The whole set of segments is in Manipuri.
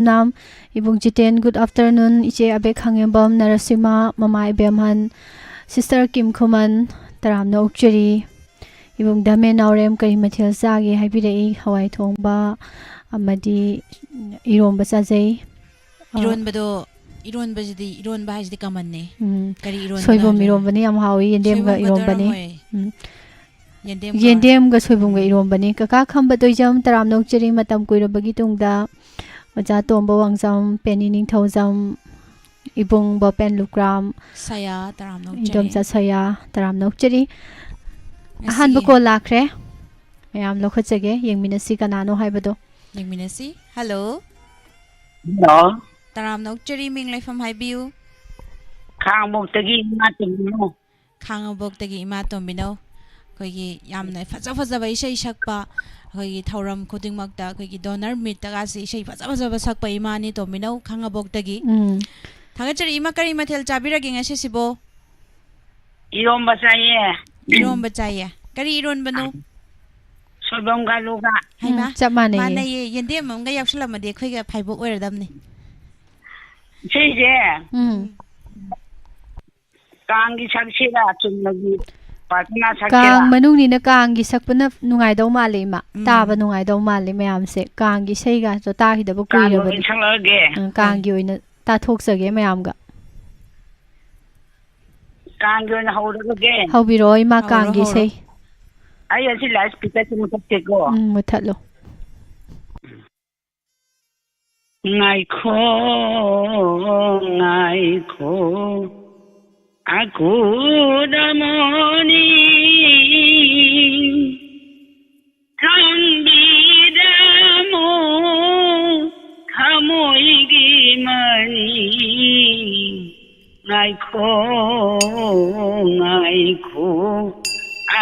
Nam Ibung Jiten, good afternoon. Iche Abe Khangembam Narasima, Mama Ibemhan, Sister Kim Kuman, Taram no Ukcheri, Ibung Dame Naurem Karimatil Zagi, Habidei, Hawaii Tongba, Amadi Iron Basaze. Iron Basidi, Iron Bahis the Kamane. Kari Iron Soibum Iron Bani, Amhawi, and Dem Iron Bani. Yendem Gasubunga Iron Bani, Kaka Kambatoijam, Taram no Ukcheri, Matam Kuira Bagitungda. Maja tomba wangsam penining thozam ibung ba pen lukram saya taram nok idom cha saya taram nok cheri ahan ba ko lakre mayam lokhachage yengminasi kanano haibado yengminasi hello taram nok cheri ming laifam haibiu khangabok tagi ima tombino koigi yamna faja faja bai sei sakpa koigi thauram khuding makta koigi donor meet taga sei sei faja faja ba sakpa imani tombino khangabok tagi thanga cheri ima kari mathel chabira ginga se sibo iron bachaye kari iron banu sobom galuga haima chamane mana ye yende mam ga yakshla made khoiga phaibo oiradamni seje kangi saksira chumnagi partna sakira kang manung ni na kang gi sakpana nungai dau male ma taba nungai dau male mayam se kang gi seiga to ta hi da bu kui ra ba kang gi oina ta thok sage mayam ga kang gi oina hawrage hawbiroi ma kang gi sei ai asi last speaker chu mutatte ko muthalo ngai kho aku damoni kambidamo khamoi gimani ngai kho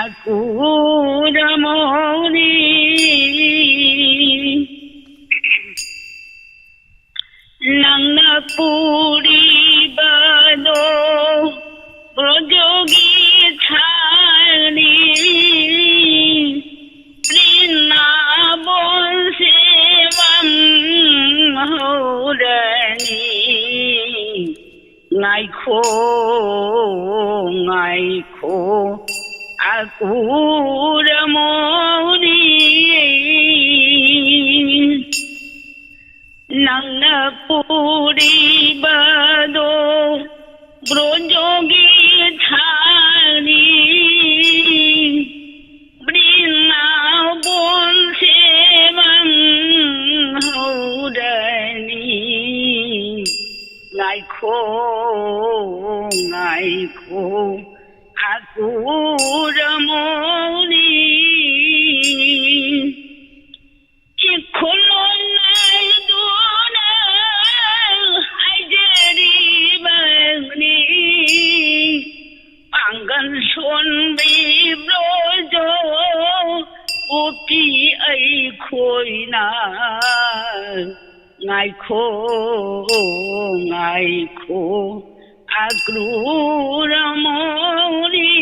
aku damoni nangna puri bado Brojogi thani Prina bon sevam hodani Ngai kho aku ramoni Nangna puri bado Brojogi thani Brina bon sevam hodani Ngai kho aku ramoni ikhulon nai duna haijeri bagni Angan son bi brojo upi ai khoina ngai kho agru ramoni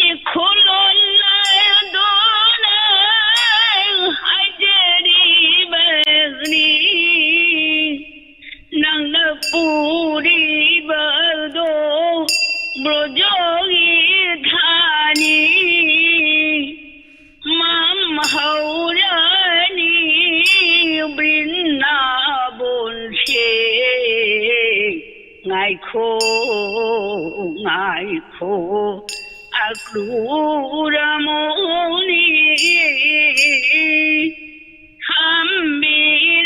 ikhulon nai dona haijeri bagni nangna puri bado brojogi thani mam haurani brinna bonche ngai kho akruramoni hambiramu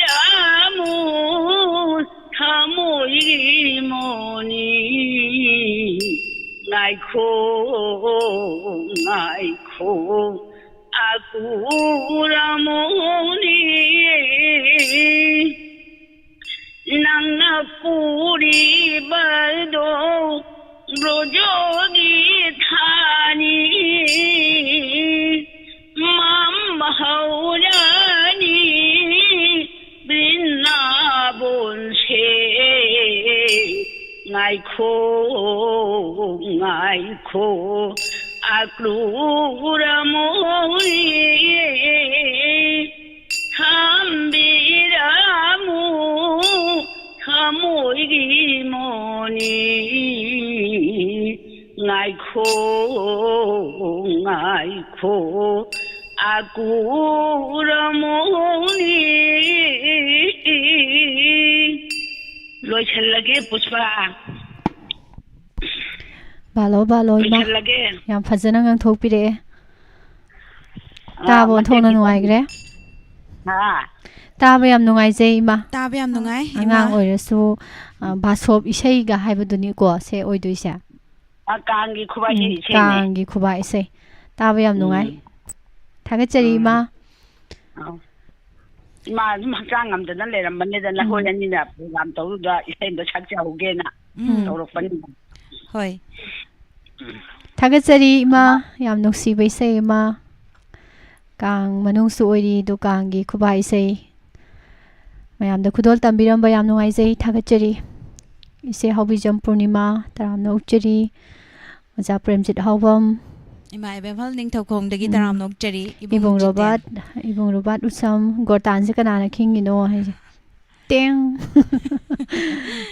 thamoi moni ngai kho akuramoni nangna puri bado brojogi thani mam haurani brinna bonche ngai kho akruramoni ngaikho ngaikho akuramoni loichalage pushpa balo ima loichalage yam fazana ngang thokpire tabon thongna nuai gre ha tabا yam nungai je ima ꯇꯥꯕ ꯌꯥꯝ ꯅꯨꯡꯉꯥꯏ angang oirasu basop isei ga haibuduni ko se oiduisa akangi khubai se kangi khuba isei tabا yam nungai thagachari ima ima hakang amdana lerambane da lahoyani na program tawda isei do sakjauge na tawrokpani ꯍꯣꯏ thagachari ima yam nuksi baisei ima kang manung su oiri do kangi khuba isei mayamda khudol tambiramba yam nungai jai thagachari ise hobijam purnima taramna uchari oja premjit hawam ꯏꯃꯥ ꯏꯕꯦꯝꯍꯜ ꯅꯤꯡꯊꯧꯈꯣꯡꯗꯒꯤ ꯇꯔꯥꯝ ꯅꯣꯛꯆꯔꯤ ibung robat usam gortan se kanana khingino hai teng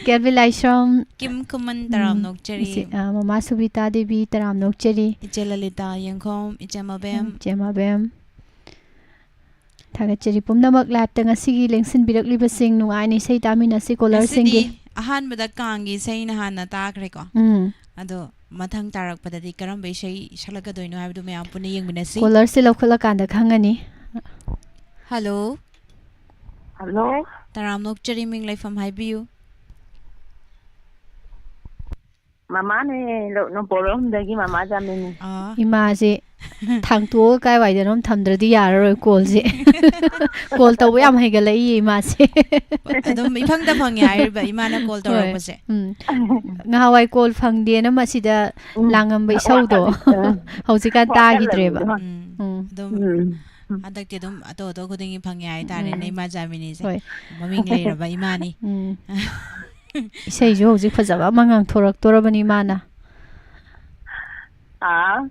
kelvi laishram ꯀꯤꯝ ꯈꯨꯃꯟ ꯇꯔꯥꯝ ꯅꯣꯛꯆꯔꯤ mama subita devi taram nokchari ꯏꯆꯦ ꯂꯂꯤꯇꯥ ꯌꯦꯡꯈꯣꯝ ꯏꯆꯦ ꯃꯕꯦꯝ jema bem thagachari pumnamak lab ta ngasigi lengsin biraklibasing nungaini sei tamina si caller singi ꯑꯍꯥꯟꯕꯗ ꯀꯥꯡꯒꯤ ꯏꯁꯩ ꯅꯍꯥꯟꯅ ꯇꯥꯈ꯭ꯔꯦꯀꯣ ꯑꯗꯣ ꯃꯊꯪ ꯇꯥꯔꯛꯄꯗꯗꯤ ꯀꯔꯝꯕ ꯏꯁꯩ ꯁꯛꯂꯛꯀꯗꯣꯏꯅꯣ ꯍꯥꯏꯕꯗꯨ ꯃꯌꯥꯝ ꯄꯨꯟꯅ ꯌꯦꯡꯃꯤꯟꯅꯁꯤ caller se lokhula kanda khangani hello hello ꯇꯔꯥꯝ ꯅꯣꯛꯆꯔꯤ ꯃꯤꯡ ꯂꯩꯐꯝ ꯍꯥꯏꯕꯤꯌꯨ mama ne no borom dagi mama jamini ima je thangto kai wai denom thamdradi yararoi call je call taw yam haigalai ima se ꯑꯗꯨꯝ ꯏꯐꯪꯗ ꯐꯪꯉꯦ ꯍꯥꯏꯔꯤꯕ ꯏꯃꯥꯅ call ꯇꯧꯔꯛꯄꯁꯦ ngahawai call phangde na masida langam bai saudo haujikan tagidreba ꯑꯗꯨꯝ ꯍꯟꯗꯛꯇꯤ ꯑꯗꯨꯝ ꯑꯇꯣꯞ ꯑꯇꯣꯞ ꯈꯨꯗꯤꯡꯒꯤ ꯐꯪꯉꯦ ꯍꯥꯏꯇꯥꯔꯦꯅꯦ ꯏꯃꯥ ꯖꯥꯃꯤꯅꯤꯁꯦ ꯃꯃꯤꯡ ꯂꯩꯔꯕ ꯏꯃꯥꯅꯤ isei jo hojik phajaba mangang thorak torabani mana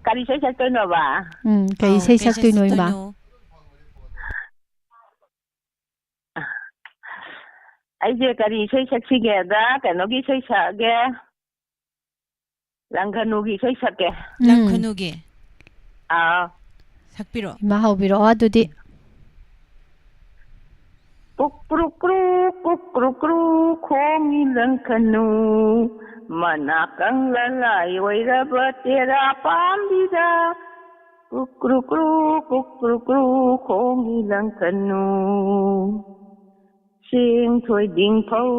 kari sai sakto no ba kai isei saktui noi ma ai je kari sai saksi ge da kano gi sai sa ge langkhanu gi sai sakke ꯂꯪꯈꯅꯨꯒꯤ ꯁꯛꯄꯤꯔꯣ ima hawbiro adudi Kukru khongi langkhanu manakang lalai wairaba tera pambida kukru khongi langkhanu sing thoi ding phau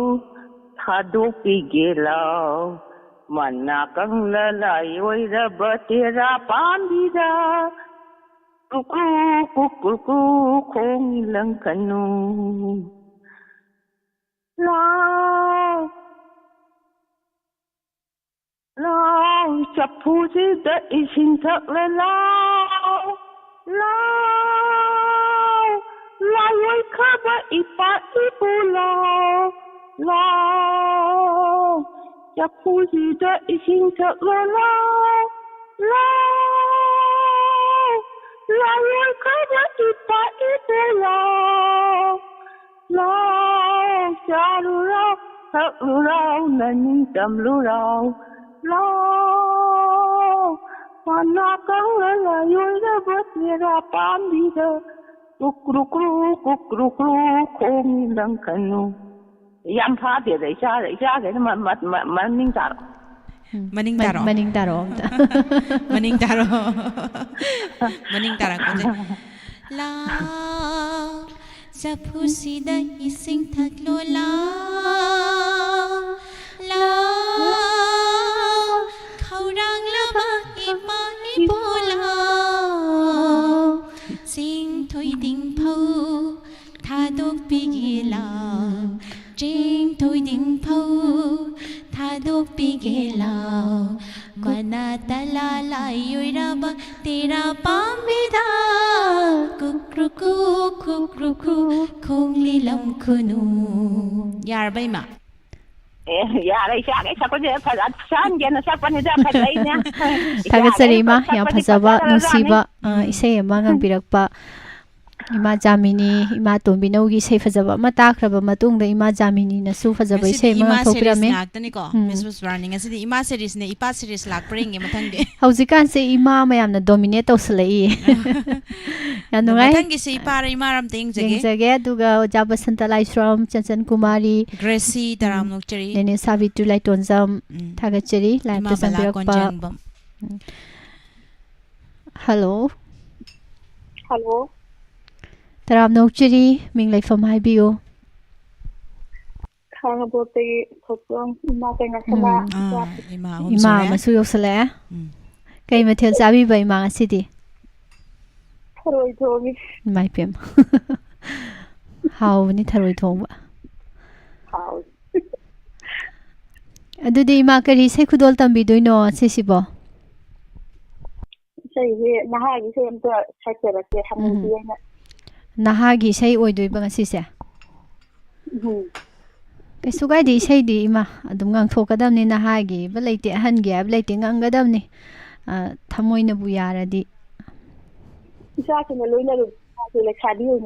thadok pi gelau manakang lalai wairaba tera pambida kukru khongi langkhanu lao chapu si da isin thak le lao wai khaba ipa ipu lao chapu si da isin thak le lao wai khaba ipa ipu lao charu rao thaklu rao nani tamlu rao lao manakang la yoi da batira pambida kukru khongi langkhanu yam pha de dai cha ge man ning tar maning taro maning taro ko je lao Sapusida ising thaklo lao khaurang laba ipa ipolao sing thoi ding phau thadok pigi lao jing thoi ding phau thadok pigi lao kwana tala la yoiraba tera pambida kukru khongli lam khunu yarba ima yare sha ge sa ko je pha san ge na sa pani da pha dai nya thagachari ma yam phajaba nusiba isei ama ngang birakpa Ima Jamini, Ima Tombinogi say Fazaba Matakra, Matung, the Ima Jamini, Nasu Fazaba say Miss was running as the Ima series, Ipa series like bring him a tangi. How's you can say Ima, I am the dominator slay. And the tangi say Parimaram things again to go Jabba Santa Lishram, Chansan Kumari, Gracie, Taramukcheri, and Savitu Light on some Tagacheri, like the Hello. Hello. Taram Nokcheri, Ming like from my bio. Kangabote, Tokong, nothing as a Ima, Masuyo Sala. Came a tell Zabi by Manga City. My pim. How many tarot home? How? Do the Makari say could all time be doing no accessible? Say, Nahagi same to Sakura, Nahagi say, Oi do Banga Sisa. Sugadi say the Ima, Adungang Tokadam ni Nahagi, but late Hangab, lating Angadamni, Tamoina Buyara di. Exactly, like Sadio,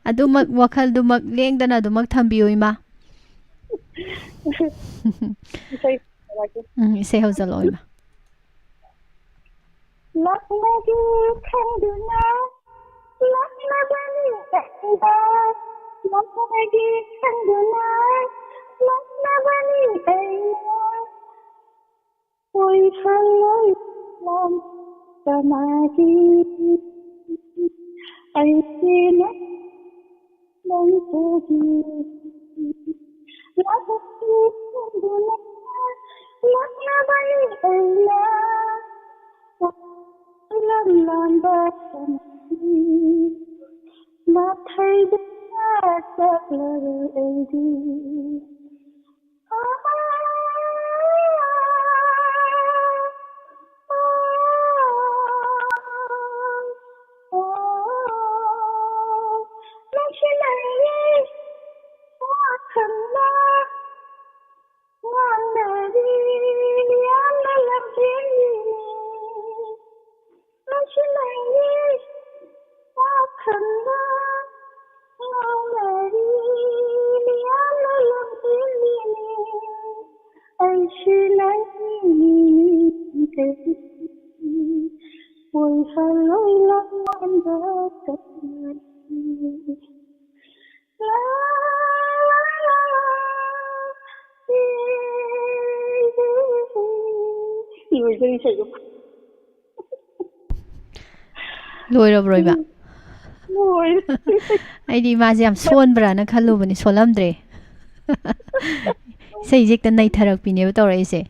Adumak Wakal Dumak Ling than Adumak Tambioima. Say how's a lawyer. Lock Maggie, can do now. Lock Maggie, Lock Maggie, can do now. Lock Maggie, we follow long the Maggie. I see no long to you. Lock Maggie, can do now. Lock Maggie, Lam Basan, not hide the lady. Lawyer of Roiba. I imagine Swan Brana Kalubani Solamdre. Say Jake the night harak pinio or I say.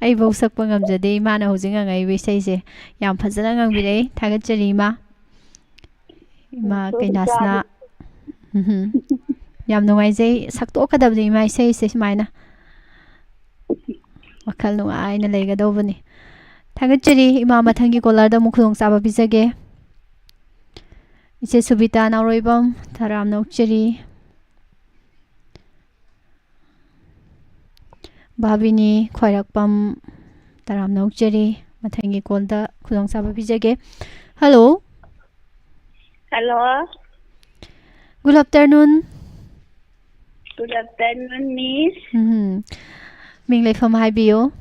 I vote Sapang of the day, man housing and I wish I say, Yam Pazalang with a Tagacherima Ma Kinasna. Yam no I say, Saktoka of the my say, says mine. Wakal no I na lega dovani. Tagacheri, Imama Tangi Colada Mukung Saba Bizage. It's a Subita now Roibum, Taram Nokcheri. Babini, Koirakpam, Taram Nokcheri, Matangi Kolda, Kudong Saba Bizage. Hello. Hello. Good afternoon. Good afternoon, Miss. Ming from High Bio.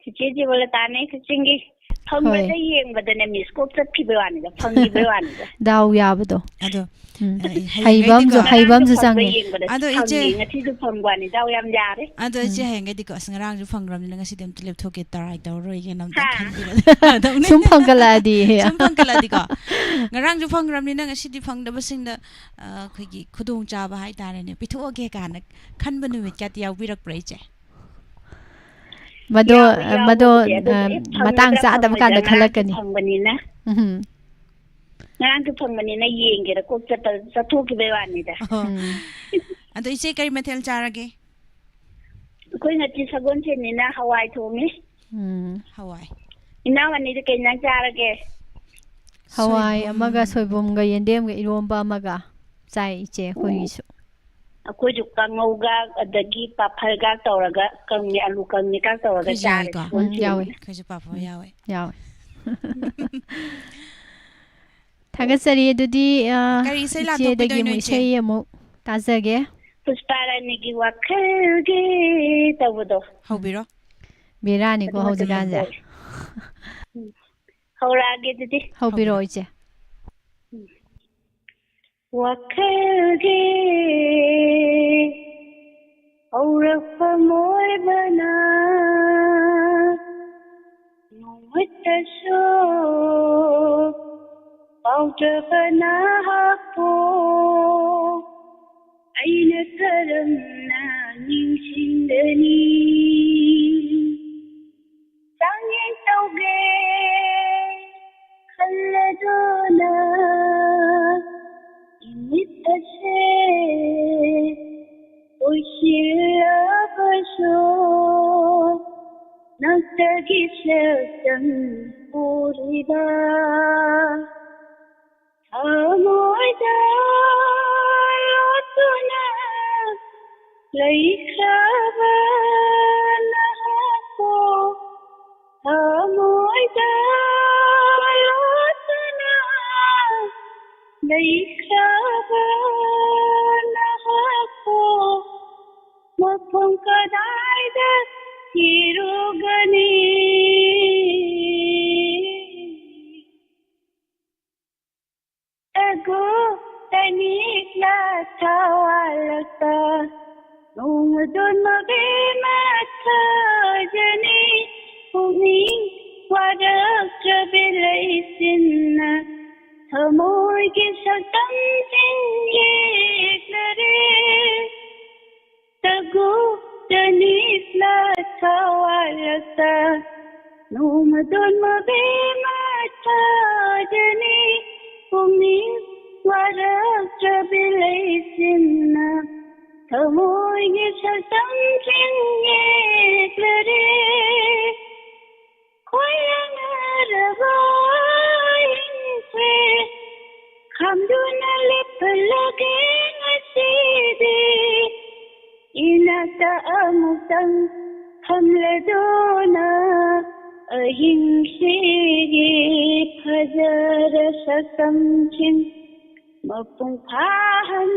Chichi will tane chingy. Hungry ying, but then a miss cooked a pibuan, the funny buan. Dao Yabado. Ado. Haibams sang. Ado ije. A tidu from one is our young yard. Ado ije hanga di ko sang ju fangram ni ngasi dem tulip thoke tarai daw ro yen nam ta Sumpangkaladi. Sumpangkaladi ko. Ngarang ju fangram ni ngasi di phang da basing da khigi khudong cha ba hai tare ne pitho ge ka na khan banu mit ka tiaw birak prai che. Mado matang sa adam kan da khalakani. Nang tu phangmani na yenge ra kok cha thok ki bewani da. Ado ise kari mathel charage. Koi ngati sagon che ni na hawai thomi. Hawai. Ina wani de kai nang charage. Hawai amaga soibum ga yendem ga iromba amaga chai che khoi su. ꯑꯩꯈꯣꯏꯁꯨ ꯀꯥꯡꯉꯧꯒ ꯑꯗꯒꯤ ꯄꯥꯐꯔꯒ ꯇꯧꯔꯒ ꯀꯪꯉꯦ ꯑꯂꯨ ꯀꯪꯉꯦꯒ ꯇꯧꯔꯒ ꯆꯥꯔꯦ ꯌꯥꯎꯋꯦ ꯑꯩꯈꯣꯏꯁꯨ ꯄꯥꯐꯣꯔ ꯌꯥꯎꯋꯦ ꯌꯥꯎꯋꯦ ꯊꯥꯒꯠꯆꯔꯤ ꯑꯗꯨꯗꯤ ꯀꯔꯤ ꯏꯁꯩ ꯏꯆꯦꯗꯒꯤ ꯂꯥꯟꯊꯣꯛꯄꯤꯗꯣꯏꯅꯣ ꯑꯃꯨꯛ ꯏꯆꯦ ꯏꯁꯩ ꯑꯃꯨꯛ ꯇꯥꯖꯒꯦ ꯄꯨꯁꯄꯥꯔꯥꯅꯤꯒꯤ ꯋꯥꯈꯜꯒꯤ ꯇꯧꯕꯗꯣ ꯍꯧꯕꯤꯔꯣ ꯕꯦꯔꯥꯅꯤꯀꯣ ꯑꯗꯨ ꯃꯇꯝ ꯍꯧꯖꯤꯛꯀꯥꯟꯁꯦ ꯍꯧꯔꯛꯑꯒꯦ ꯑꯗꯨꯗꯤ ꯍꯧꯕꯤꯔꯛꯑꯣ ꯏꯆꯦ ꯋꯥꯈꯜꯒꯤ ꯍꯧꯔꯛꯄ ꯃꯣꯏꯕꯅ ꯅꯣꯡꯃꯇꯁꯨ ꯄꯥꯎꯗꯕꯅ ꯍꯥꯞꯄꯣ ꯑꯩꯅ ꯀꯔꯝꯅ ꯅꯤꯡꯁꯤꯡꯒꯅꯤ ꯆꯥꯡꯌꯦꯡ ꯇꯧꯒꯦ ꯈꯜꯂꯗꯨꯅ 이미 다시 오시라고서 낯짝이 슬픈 우리가 아무도 어떠나 레이카바 나하고 아무도 leikaba nahako mapong kadaida hirugani tago tanikla tawalata nungdon mabimata jani uming warak jabilay sinna थमोगे सतम सिंगे करे तगो तनिस्ला थवालता नोमदोन मबे माता जने उमी वारक जबिले सिन्ना थमोगे सतम सिंगे करे कोयन रवाई Hamduna lipalagi ngaside Inata amutang hamladona Ahingsigi pajara sasamchin Mapungkahan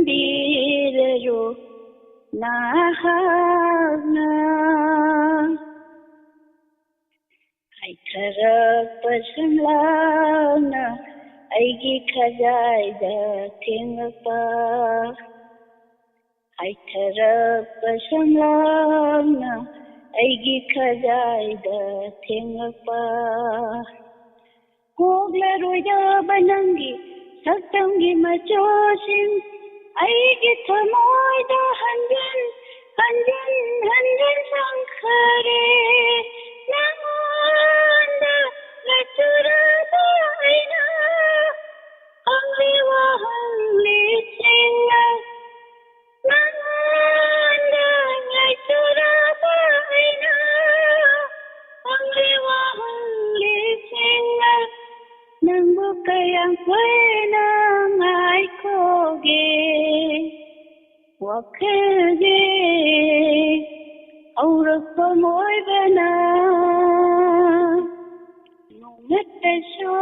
dirayo nahagna Ay karak pasamlana Aigi khajayda thengpa Ai tharap pasamlana Aigi khajayda thengpa Hogla roida banangi saktangi machosin Aigi thamoida hanjan sankhare Namanda lachurada aina Kayang pwena ngay koge wakege aurak pamoy bana nungatasyo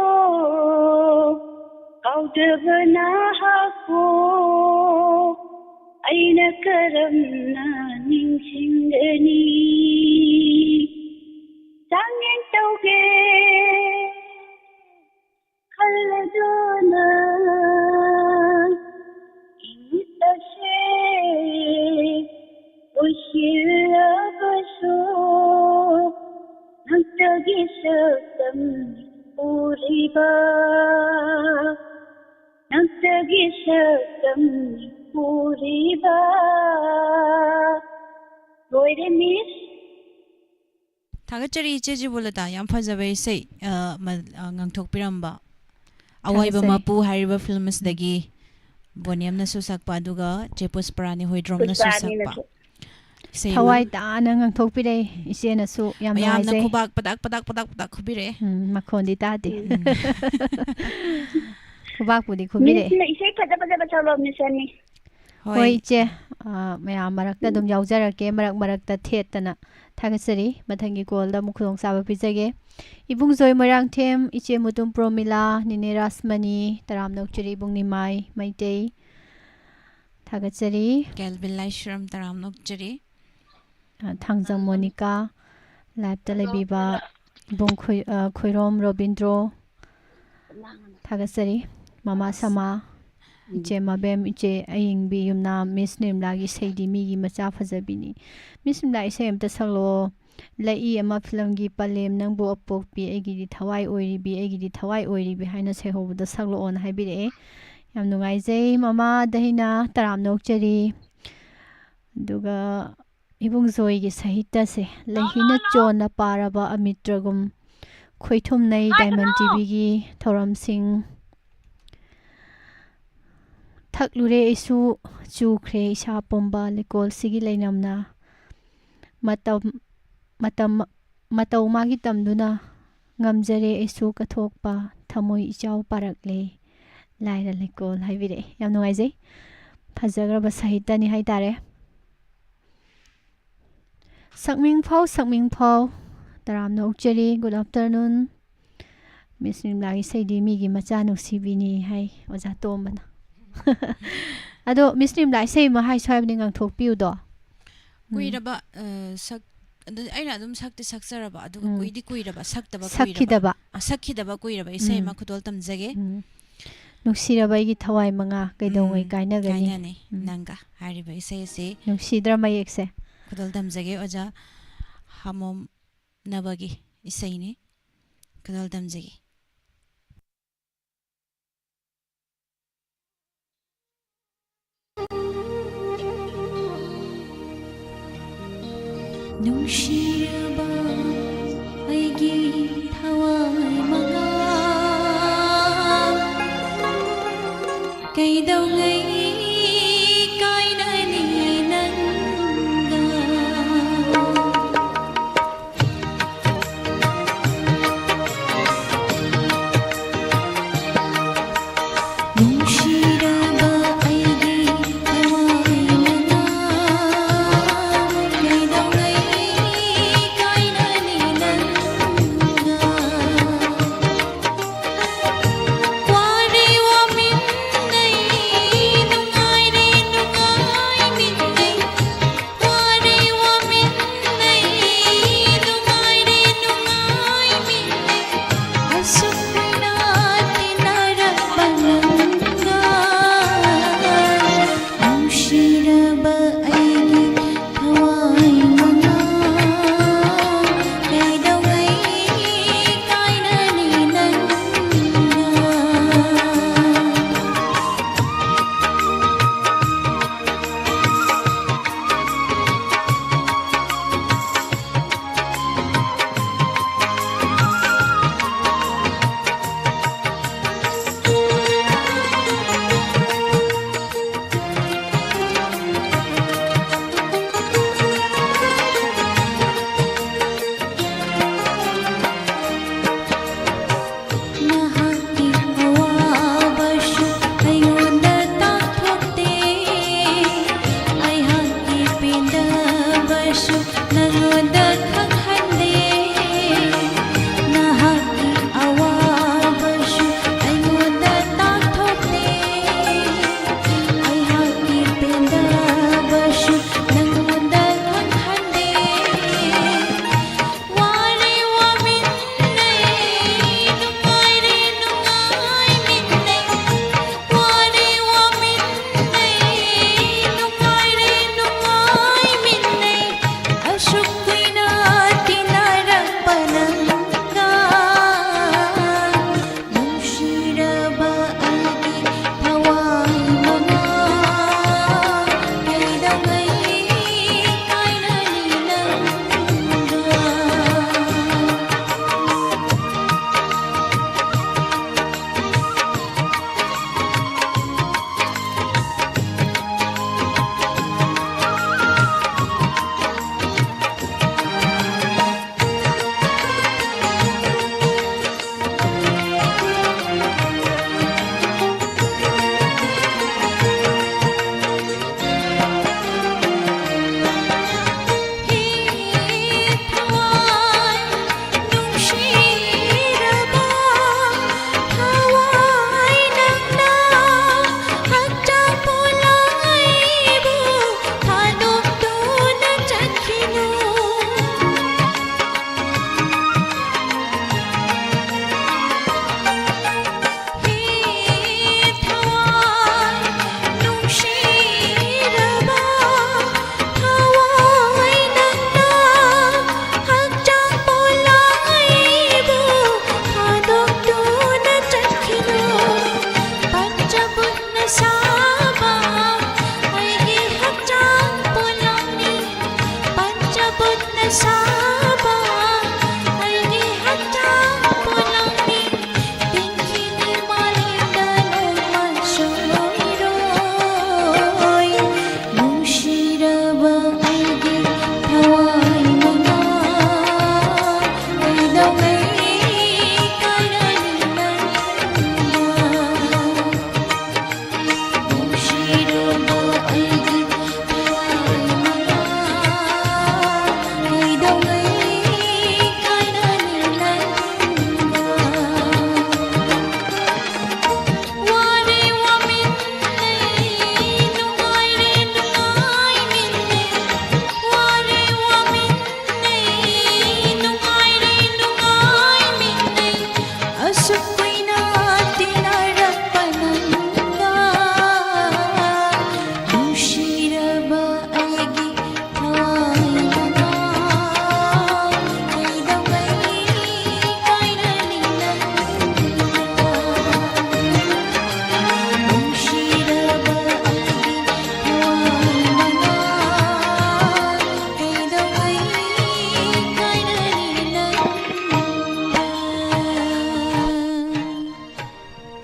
kaudabana hako ay nakaram na ningsingani Sangin tauge kalladona imitase ushirabaso nagtagisakam puriba nagtagisakam puriba loire miss थागचरी इचेजी बोलता याम फजबे इसे ngangthokpiramba awaiba mapu hariba films dagi boniam na susakpa aduga chepusparani hoidrom na susakpa thawai ta na ngangthokpire ise na su yam yam na khubak padak khubire makhondi ta de khubak pudi khubire ise phada phada chalo misani Hoi che maya marakta dum yaujarake marak marakta thetana thagasari mathangi kolda mukhong saba pijage ibung zoi marang them iche mutum promila nine rasmani taram nokchuri ibung nimai maitei thagasari Kelvin Laishram taram nokchari thangjang Monica live telebiba ibung khoirom Robindro thagasari mama sama iche mabem iche aying bi yumna Miss Nimla gi seidi mi gi macha phajabini Miss Nimla ise amta sanglo lai ama film gi palem nang bo apok pi egi di thawai oiri bi egi di thawai oiri bi haina se hobuda sanglo on haibire yam nungai jai mama dahina taram nokchari duga ibung zoi gi sahita se lahina chona paraba amitragum khoithum nei Diamond TV gi thoram sing Thaklure isu chukre isha pomba lekol sigi leinamna matau magi tamduna ngamjare isu kathokpa thamoi ichau parakle laira lekol haibire yam nungai jai phajagraba sahita ni haitare sakming phau taram nokchari good afternoon Miss Nimla gi seidi mi gi macha nuksibini hai oja tombana Ado Miss Nimla sei ma hai swab ni ngang thok piu do kuiraba sak aina dum sakti saksaraba adu kuiraba saktaba sakhidaba kuiraba isai ma khudol tamjage nuksiraba gi thawai manga kaidongoi kainagani nanga hariba isai se nuksidra mayek se khudol tamjage oja hamom nabagi isai ni khudol tamjage Nungshiraba aigi thawai manga kaidongai kainani nanga Nungshiraba aigi thawai manga kaidongai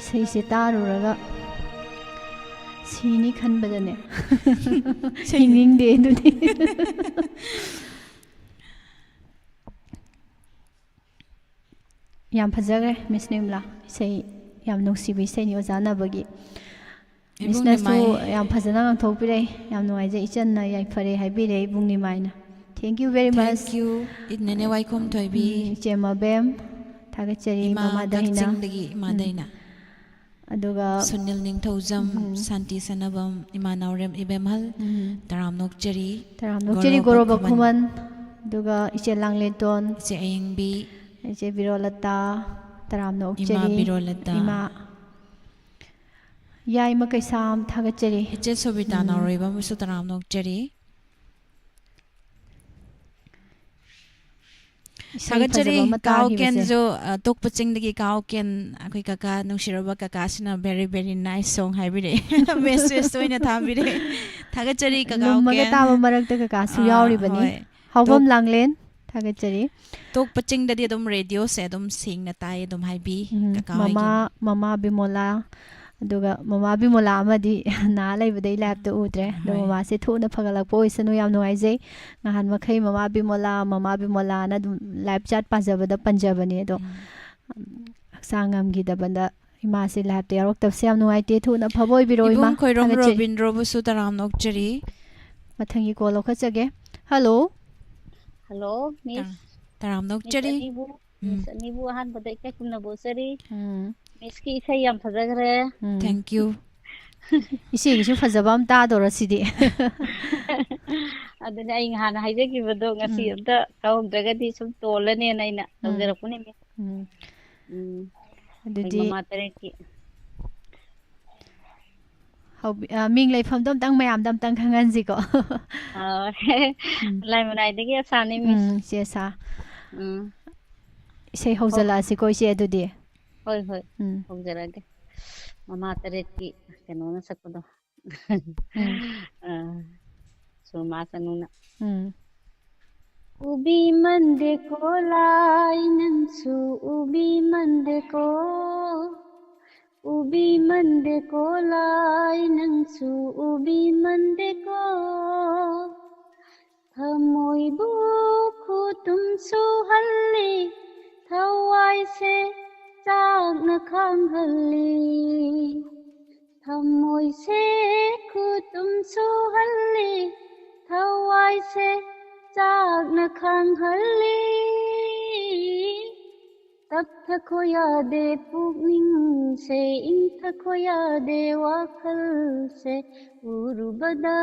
ꯏꯁꯩꯁꯦ ꯇꯥꯔꯨꯔꯒ ꯁꯤꯅꯤ ꯈꯟꯕꯗꯅꯦ ꯍꯤꯡꯅꯤꯡꯗꯦ ꯑꯗꯨꯗꯤ ꯌꯥꯝ ꯐꯖꯈ꯭ꯔꯦ ꯃꯤꯁ ꯅꯤꯝꯂꯥ ꯏꯁꯩ ꯌꯥꯝ ꯅꯨꯡꯁꯤꯕ ꯏꯁꯩꯅꯤ ꯑꯣꯖꯥꯅꯕꯒꯤ ꯃꯤꯁꯅꯁꯨ ꯌꯥꯝ ꯐꯖꯅ ꯉꯥꯡꯊꯣꯛꯄꯤꯔꯛꯏ ꯌꯥꯝ ꯅꯨꯡꯉꯥꯏꯖꯩ ꯏꯆꯟꯅ ꯌꯥꯏꯐꯔꯦ ꯍꯥꯏꯕꯤꯔꯛꯏ ꯏꯕꯨꯡ ꯅꯤꯃꯥꯏꯅ thank you very much Thank you. Nene Waikhom Thoibi. ꯏꯆꯦ ꯃꯕꯦꯝ ꯊꯥꯒꯠꯆꯔꯤ Ima ꯃꯃꯥꯗꯍꯤꯅ Kakchingdagi Imadaina. ꯑꯗꯨꯒ Sunil Ningthaujam, Santi Sanabam, Ima Naurem Ibemhal, Taram Nokcheri, ꯇꯔꯥꯝ ꯅꯣꯛꯆꯔꯤ ꯒꯣꯔꯣꯕ ꯈꯨꯃꯟ ꯑꯗꯨꯒ ꯏꯆꯦ ꯂꯥꯡꯂꯦꯇꯣꯟ Se Ayingbi, ꯏꯆꯦ ꯕꯤꯔꯣꯂꯇꯥ ꯇꯔꯥꯝꯅ Ima ꯑꯣꯛꯆꯔꯤ Birolata, ꯏꯃꯥ ꯌꯥꯏꯃ ꯀꯩꯁꯥꯝ ꯊꯥꯒꯠꯆꯔꯤ Iche Sobita Naureba Musu Taram Nokcheri. ꯏꯁꯩ Thagachari ꯐꯖꯕ ꯑꯃ Kao ꯇꯥꯈꯤꯕꯁꯦ Kenjo Tokpachingdagi Kao Ken Akoi Kaka Nushiraba Kaka Sina very very nice song haibire. Message toina thabire. Thagachari Kaka ꯅꯨꯝꯃꯒ Ken. ꯇꯥꯕ ꯃꯔꯛꯇ ꯀꯀꯥꯁꯨ ꯌꯥꯎꯔꯤꯕꯅꯤ Hoi. ꯍꯥꯎꯕꯝ ꯂꯥꯡꯂꯦꯟ ꯊꯥꯒꯠꯆꯔꯤ Tokpachingdadi adum radio se adum singna tai adum haibi Kaka hoigi. ꯃꯃꯥ ꯕꯤꯃꯣꯂꯥ ꯑꯗꯨꯒ ꯃꯃꯥ ꯕꯤꯃꯣꯂꯥ ꯑꯃꯗꯤ ꯅꯥ ꯂꯩꯕꯗꯩ ꯂꯥꯏꯞꯇ ꯎꯗ꯭ꯔꯦ ꯑꯗꯣ ꯍꯣꯏ. ꯃꯃꯥꯁꯦ ꯊꯨꯅ ꯐꯒꯠꯂꯛꯄ ꯑꯣꯏꯁꯅꯨ ꯌꯥꯝ ꯅꯨꯡꯉꯥꯏꯖꯩ ꯅꯍꯥꯟ ꯃꯈꯩ ꯃꯃꯥ ꯕꯤꯃꯣꯂꯥꯅ ꯑꯗꯨꯝ ꯂꯥꯏꯞ ꯆꯥꯠ ꯄꯥꯖꯕꯗ ꯄꯟꯖꯕꯅꯦ ꯑꯗꯣ ꯍꯛꯆꯥꯡ ꯉꯝꯈꯤꯗꯕꯗ ꯏꯃꯥꯁꯦ ꯂꯥꯏꯞꯇ ꯌꯥꯎꯔꯛꯇꯕꯁꯦ ꯌꯥꯝ ꯅꯨꯡꯉꯥꯏꯇꯦ ꯊꯨꯅ ꯐꯕ ꯑꯣꯏꯕꯤꯔꯣ ꯏꯃꯥ Ibum Khoirom ꯊꯥꯒꯠꯆꯔꯤ Robindro Busu Taram Nokcheri. ꯃꯊꯪꯒꯤ ꯀꯣꯜ ꯂꯧꯈꯠꯆꯒꯦ ꯍꯜꯂꯣ ꯍꯜꯂꯣ ꯃꯤꯁ Taram Nokcheri. ꯃꯤꯁ ꯑꯅꯤꯕꯨ ꯑꯍꯥꯟꯕꯗ ꯏꯀꯥꯏ ꯈꯨꯝꯅ ꯕꯣꯆꯔꯤ ꯎꯝ ꯃꯤꯁꯀꯤ ꯏꯁꯩ ꯌꯥꯝ ꯐꯖꯈ꯭ꯔꯦ Thank you. ꯏꯆꯦꯒꯤꯁꯨ ꯐꯖꯕ ꯑꯃ ꯇꯥꯗꯧꯔ ꯁꯤꯗꯤ ꯑꯗꯨꯅ ꯑꯩ ꯅꯍꯥꯟ ꯍꯥꯏꯖꯈꯤꯕꯗꯣ ꯉꯁꯤ ꯑꯝꯇ ꯇꯧꯍꯧꯗ꯭ꯔꯒꯗꯤ ꯁꯨꯝ ꯇꯣꯜꯂꯅꯦꯅ ꯑꯩꯅ ꯇꯧꯖꯔꯛꯄꯅꯦ ꯃꯤꯁ ꯑꯩꯈꯣꯏ ꯑꯗꯨꯗꯤ ꯃꯃꯥ ꯇꯔꯦꯠꯀꯤ ꯃꯤꯡ ꯂꯩꯐꯝꯗꯣ ꯑꯝꯇꯪ ꯃꯌꯥꯝꯗ ꯑꯝꯇꯪ ꯈꯪꯍꯟꯁꯤꯀꯣ ꯂꯥꯏꯃꯅꯥꯏꯗꯒꯤ ꯑꯁꯥꯅꯤ ꯃꯤꯁ ꯏꯆꯦ ꯁꯥ ꯎꯝ ꯏꯁꯩ ꯍꯧꯖꯤꯜꯂꯛꯑꯁꯤꯀꯣ ꯏꯆꯦ ꯑꯗꯨꯗꯤ ꯍꯣꯏ ꯍꯣꯏ ꯍꯧꯖꯔꯛꯑꯒꯦ ꯃꯃꯥ ꯇꯔꯦꯠꯀꯤ ꯀꯩꯅꯣꯅ ꯁꯛꯄꯗꯣ ꯁꯨꯔꯃꯥ ꯆꯅꯨꯅ ꯎꯕꯤ ꯃꯟꯗꯦꯀꯣ ꯂꯥꯏ ꯅꯪꯁꯨ ꯎꯕꯤ ꯃꯟꯗꯦꯀꯣ ꯎꯕꯤ ꯃꯟꯗꯦꯀꯣ ꯂꯥꯏ ꯅꯪꯁꯨ ꯎꯕꯤ ꯃꯟꯗꯦꯀꯣ ꯊꯃꯣꯏꯕꯨ ꯈꯨꯇꯨꯝ ꯁꯨꯍꯜꯂꯤ ꯊꯋꯥꯏꯁꯦ ꯆꯥꯛꯅ ꯈꯥꯡꯍꯜꯂꯤ ꯊꯃꯣꯏꯁꯦ ꯈꯨꯇꯨꯝ ꯁꯨꯍꯜꯂꯤ ꯊꯋꯥꯏꯁꯦ ꯆꯥꯛꯅ ꯈꯥꯡꯍꯜꯂꯤ ꯇꯞꯊꯈꯣ ꯌꯥꯗꯦ ꯄꯨꯛꯅꯤꯡꯁꯦ ꯏꯪꯊꯈꯣ ꯌꯥꯗꯦ ꯋꯥꯈꯜꯁꯦ ꯎꯔꯨꯕꯗ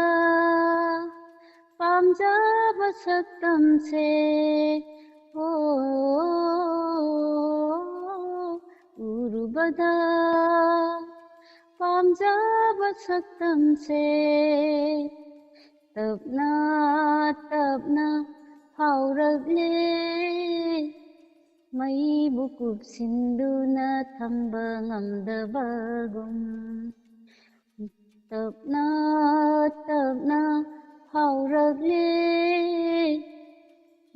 ꯄꯥꯝꯖꯕ ꯁꯛꯇꯝꯁꯦ ꯎꯔꯨꯕꯗ ꯄꯥꯝꯖꯕ ꯁꯛꯇꯝꯁꯦ ꯇꯞꯅ ꯇꯞꯅ ꯐꯥꯎꯔꯛꯂꯦ ꯃꯩꯕꯨ ꯀꯨꯞꯁꯤꯟꯗꯨꯅ ꯊꯝꯕ ꯉꯝꯗꯕꯒꯨꯝ ꯇꯞꯅ ꯇꯞꯅ ꯐꯥꯎꯔꯛꯂꯦ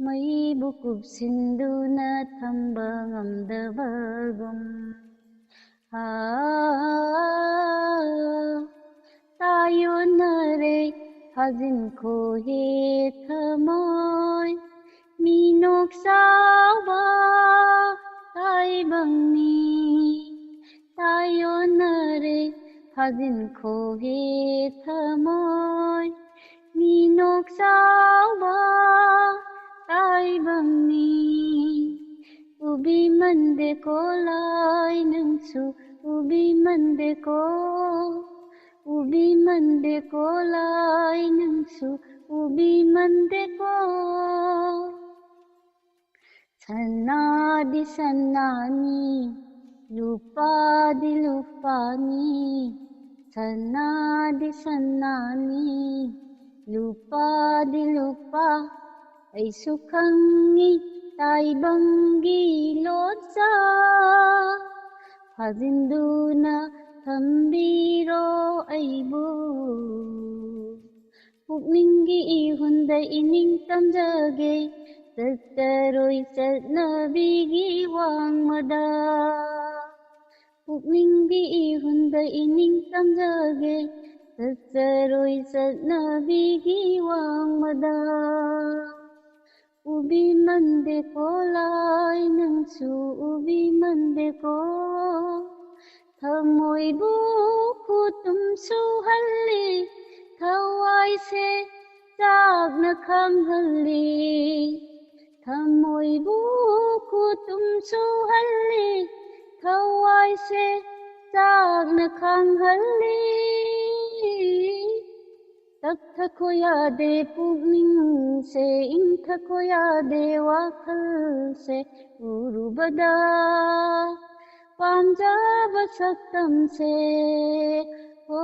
ꯃꯩꯕꯨ ꯀꯨꯞꯁꯤꯟꯗꯨꯅ ꯊꯝꯕ ꯉꯝꯗꯕꯒꯨꯝ ꯇꯥꯌꯣꯟꯅꯔꯦ ꯊꯥꯖꯤꯟꯈꯣ ꯍꯦ ꯊꯃꯣꯏ ꯃꯤꯅꯣꯛ ꯆꯥꯎꯕ ꯇꯥꯏꯕꯪꯅꯤ ꯇꯥꯌꯣꯟꯅꯔꯦ ꯊꯥꯖꯤꯟꯈꯣ ꯍꯦ ꯊꯃꯣꯏ ꯃꯤꯅꯣꯛ ꯆꯥꯎꯕ ꯇꯥꯏꯕꯪꯅꯤ ꯎꯕꯤ ꯃꯟꯗꯦꯀꯣ ꯂꯥꯏ ꯅꯪꯁꯨ ꯎꯕꯤ ꯃꯟꯗꯦꯀꯣ ꯎꯕꯤ ꯃꯟꯗꯦꯀꯣ ꯂꯥꯏ ꯅꯪꯁꯨ ꯎꯕꯤ ꯃꯟꯗꯦꯀꯣ సన్నాది సన్నాని లుపాది లుపాని సన్నాది సన్నాని లుపాది లుపా ꯑꯩꯁꯨ ꯈꯪꯉꯤ ꯇꯥꯏꯕꯪꯒꯤ ꯂꯣꯠꯆꯥ ꯐꯥꯖꯤꯟꯗꯨꯅ ꯊꯝꯕꯤꯔꯣ ꯑꯩꯕꯨ ꯄꯨꯛꯅꯤꯡꯒꯤ ꯏꯍꯨꯟꯗ ꯏꯅꯤꯡ ꯇꯝꯖꯒꯦ ꯆꯠꯇꯔꯣꯏ ꯆꯠꯅꯕꯤꯒꯤ ꯋꯥꯡꯃꯗ ꯄꯨꯛꯅꯤꯡꯒꯤ ꯏꯍꯨꯟꯗ ꯏꯅꯤꯡ ꯇꯝꯖꯒꯦ ꯆꯠꯆꯔꯣꯏ ꯆꯠꯅꯕꯤꯒꯤ ꯋꯥꯡꯃꯗ 우비만데고 라이능수 우비만데고 thầm kutumsuhalli thawaise chakna khamhalli thamoibu kutumsuhalli thawaise chakna khamhalli तक थको यादे पुनिंग से इन थको यादे वाखल से उरुबदा पांजाब सक्तम से ओ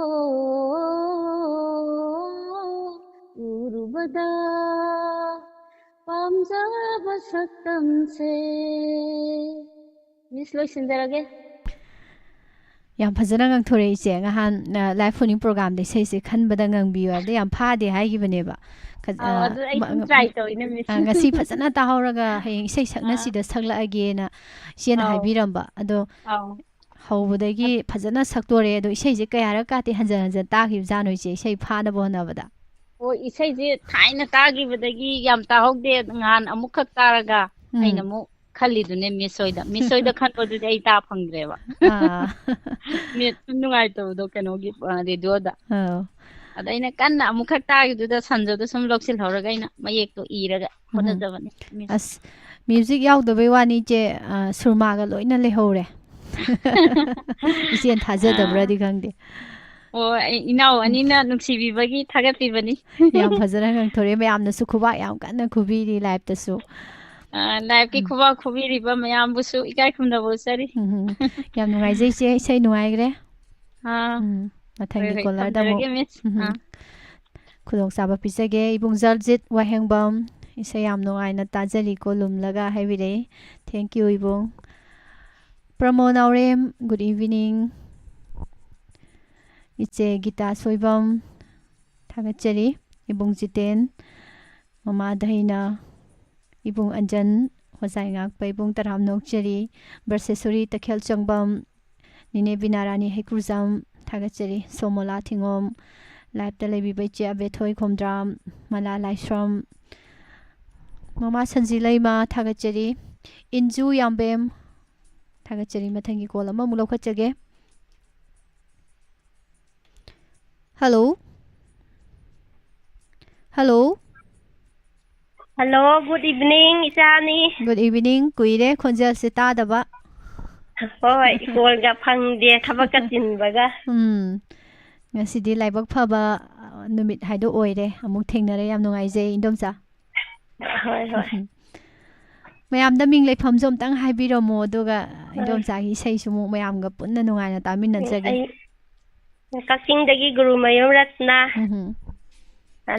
उरुबदा पांजाब सक्तम से मिस लोइसिंदरगे ꯌꯥꯝ ꯐꯖꯅ ꯉꯥꯡꯊꯣꯔꯛꯏ ꯏꯆꯦ ꯉꯍꯥꯟ ꯂꯥꯏꯚ ꯐꯣꯟꯅꯤꯡ ꯄ꯭ꯔꯣꯒ꯭ꯔꯥꯝꯗ ꯏꯁꯩꯁꯦ ꯈꯟꯕꯗ ꯉꯪꯕꯤꯌꯨ ꯍꯥꯏꯕꯗ ꯌꯥꯝ ꯐꯥꯗꯦ ꯍꯥꯏꯈꯤꯕꯅꯦꯕ ꯑꯗꯨ ꯑꯩ ꯁꯨꯝ ꯇ꯭ꯔꯥꯏ ꯇꯧꯏꯅꯦ ꯃꯤꯁ ꯉꯁꯤ ꯐꯖꯅ ꯇꯥꯍꯧꯔꯒ ꯍꯌꯦꯡ ꯏꯁꯩ ꯁꯛꯅꯁꯤꯗ ꯁꯛꯂꯛꯑꯒꯦꯅ ꯏꯆꯦꯅ ꯍꯥꯏꯕꯤꯔꯝꯕ ꯑꯗꯣ ꯍꯧꯕꯗꯒꯤ ꯐꯖꯅ ꯁꯛꯇꯣꯔꯦ ꯑꯗꯣ ꯏꯁꯩꯁꯦ ꯀꯌꯥꯔꯛ ꯀꯥꯇꯤ ꯍꯟꯖꯤꯟ ꯍꯟꯖꯤꯟ ꯇꯥꯈꯤꯕꯖꯥꯠꯅꯣ ꯏꯆꯦ ꯏꯁꯩ ꯐꯥꯅꯕ ꯍꯣꯠꯅꯕꯗ ꯑꯣ ꯏꯁꯩꯁꯦ ꯊꯥꯏꯅ ꯇꯥꯈꯤꯕꯗꯒꯤ ꯌꯥꯝ ꯇꯥꯍꯧꯗꯦ ꯉꯍꯥꯟ ꯑꯃꯨꯛꯈꯛ ꯇꯥꯔꯒ ꯑꯩꯅ ꯑꯃꯨꯛ ꯈꯜꯂꯤꯗꯨꯅꯦ ꯃꯤꯁ ꯍꯣꯏꯗ ꯈꯟꯕꯗꯨꯗꯤ ꯑꯩ ꯇꯥ ꯐꯪꯗ꯭ꯔꯦꯕ ꯅꯦꯠ ꯁꯨꯝ ꯅꯨꯡꯉꯥꯏꯇꯕꯗꯣ ꯀꯩꯅꯣꯒꯤ ꯔꯦꯗꯤꯑꯣꯗ ꯑꯗ ꯑꯩꯅ ꯀꯟꯅ ꯑꯃꯨꯛꯈꯛ ꯇꯥꯈꯤꯕꯗꯨꯗ ꯁꯟꯖꯣꯗꯣ ꯁꯨꯝ ꯂꯧꯁꯤꯜꯍꯧꯔꯒ ꯑꯩꯅ ꯃꯌꯦꯛꯇꯣ ꯏꯔꯒ ꯍꯣꯠꯅꯖꯕꯅꯤ ꯑꯁ ꯃ꯭ꯌꯨꯖꯤꯛ ꯌꯥꯎꯗꯕꯩ ꯋꯥꯅꯤ ꯏꯆꯦ ꯁꯨꯔꯃꯥꯒ ꯂꯣꯏꯅ ꯂꯩꯍꯧꯔꯦ ꯏꯆꯦꯅ ꯊꯥꯖꯗꯕ꯭ꯔꯗꯤ ꯈꯪꯗꯦ ꯑꯣ ꯏꯅꯥꯎ ꯑꯅꯤꯅ ꯅꯨꯡꯁꯤꯕꯤꯕꯒꯤ ꯊꯥꯒꯠꯄꯤꯕꯅꯤ ꯌꯥꯝ ꯐꯖꯅ ꯉꯥꯡꯊꯣꯔꯛꯑꯦ ꯃꯌꯥꯝꯅꯁꯨ ꯈꯨꯕꯥꯛ ꯌꯥꯝ ꯀꯟꯅ ꯈꯨꯕꯤꯔꯤ ꯂꯥꯏꯚꯇꯁꯨ ꯂꯥꯏꯚꯀꯤ ꯈꯨꯕꯥꯛ ꯈꯨꯕꯤꯔꯤꯕ ꯃꯌꯥꯝꯕꯨꯁꯨ ꯏꯀꯥꯏ ꯈꯨꯝꯅꯕ ꯎꯠꯆꯔꯤ ꯌꯥꯝ ꯅꯨꯡꯉꯥꯏꯖꯩ ꯏꯆꯦ ꯏꯁꯩ ꯅꯨꯡꯉꯥꯏꯈ꯭ꯔꯦ ꯃꯊꯪꯒꯤ ꯍꯣꯏ ꯀꯣꯂꯔꯗ ꯑꯃꯨꯛ ꯊꯝꯖꯔꯒꯦ ꯃꯤꯁ ꯈꯨꯗꯣꯡꯆꯥꯕ ꯄꯤꯖꯒꯦ ꯏꯕꯨꯡ ꯖꯜꯖꯤꯠ ꯋꯥꯍꯦꯡꯕꯝ ꯏꯁꯩ ꯌꯥꯝ ꯅꯨꯡꯉꯥꯏꯅ ꯇꯥꯖꯔꯤꯀꯣ ꯂꯨꯝꯂꯒ ꯍꯥꯏꯕꯤꯔꯛꯏ ꯊꯦꯡꯛ ꯌꯨ ꯏꯕꯨꯡ ꯄ꯭ꯔꯃꯣ ꯅꯥꯎꯔꯦꯝ ꯒꯨꯗ ꯏꯚꯤꯅꯤꯡ ꯏꯆꯦ ꯒꯤꯇꯥ ꯁꯣꯏꯕꯝ ꯊꯥꯒꯠꯆꯔꯤ ꯏꯕꯨꯡ ꯖꯤꯇꯦꯟ ꯃꯃꯥ ꯗꯍꯩꯅ ꯏꯕꯨꯡ ꯑꯟꯖꯟ ꯍꯣꯖꯥꯏ ꯉꯥꯛꯄ ꯏꯕꯨꯡ ꯇꯔꯥꯝ ꯅꯣꯛꯆꯔꯤ ꯕꯔꯁꯦꯁꯣꯔꯤ ꯇꯈꯦꯜ ꯆꯪꯕꯝ ꯅꯤꯅꯦ ꯕꯤꯅꯥꯔꯥꯅꯤ ꯍꯩꯀ꯭ꯔꯨꯖꯝ ꯊꯥꯒꯠꯆꯔꯤ ꯁꯣꯃꯣꯂꯥ ꯊꯤꯉꯣꯝ ꯂꯥꯏꯞꯇ ꯂꯩꯕꯤꯕ ꯏꯆꯦ ꯑꯕꯦꯊꯣꯏ ꯈꯣꯝꯗ꯭ꯔꯥꯝ ꯃꯂꯥ ꯂꯥꯏꯁ꯭ꯔꯝ ꯃꯃꯥ ꯁꯟꯖꯤ ꯂꯩꯃ ꯊꯥꯒꯠꯆꯔꯤ ꯏꯟꯖꯨ ꯌꯥꯝꯕꯦꯝ ꯊꯥꯒꯠꯆꯔꯤ ꯃꯊꯪꯒꯤ ꯀꯣꯜ ꯑꯃꯃꯨꯛ ꯂꯧꯈꯠꯆꯒꯦ hello hello hello good evening ꯏꯆꯥꯅꯤ ꯒꯨꯗ ꯏꯚꯤꯅꯤꯡ ꯀꯨꯏꯔꯦ ꯈꯣꯟꯖꯦꯜꯁꯦ ꯇꯥꯗꯕ ꯍꯣꯏ ꯀꯣꯜꯒ ꯐꯪꯗꯦ ꯊꯕꯛꯀ ꯆꯤꯟꯕꯒ ꯉꯁꯤꯗꯤ ꯂꯥꯏꯕꯛ ꯐꯕ ꯅꯨꯃꯤꯠ ꯍꯥꯏꯗꯣ ꯑꯣꯏꯔꯦ ꯑꯃꯨꯛ ꯊꯦꯡꯅꯔꯦ ꯌꯥꯝ ꯅꯨꯡꯉꯥꯏꯖꯩ ꯏꯟꯗꯣꯝꯆꯥ ꯍꯣꯏ ꯍꯣꯏ ꯃꯌꯥꯝꯗ ꯃꯤꯡ ꯂꯩꯐꯝꯁꯨ ꯑꯝꯇꯪ ꯍꯥꯏꯕꯤꯔꯝꯃꯣ ꯑꯗꯨꯒ ꯏꯟꯗꯣꯝꯆꯥꯒꯤ ꯏꯁꯩꯁꯨ ꯑꯃꯨꯛ ꯃꯌꯥꯝꯒ ꯄꯨꯟꯅ ꯅꯨꯡꯉꯥꯏꯅ ꯇꯥꯃꯤꯟꯅꯖꯒꯦ ꯀꯛꯆꯤꯡꯗꯒꯤ ꯒꯨꯔꯨꯃꯌꯨꯝ ꯔꯠꯅ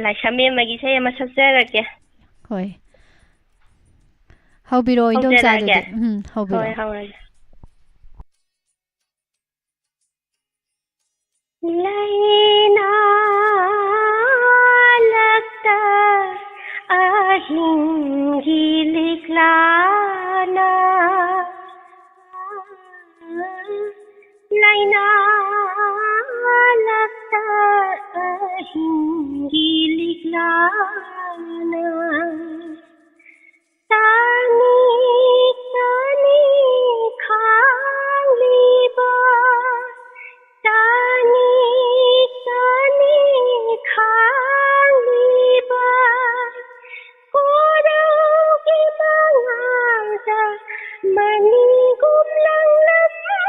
ꯂꯥꯏꯁ꯭ꯔꯝꯕꯦꯝꯃꯒꯤ ꯏꯁꯩ ꯑꯃ ꯁꯛꯆꯔꯛꯀꯦ ꯍꯣꯏ ꯍꯧꯕꯤꯔꯛꯑꯣ ꯏꯟꯗꯣꯝꯆꯥ ꯑꯗꯨꯗꯤ ꯍꯣꯏ ꯍꯧꯕꯤꯔꯛꯑꯣ ꯍꯧꯔꯒꯦ Laina lagta ahingi liklana Laina lagta ahingi liklana Tani tani khaliba Tani tani khaliba Koraugi mangada mani gumlang lamba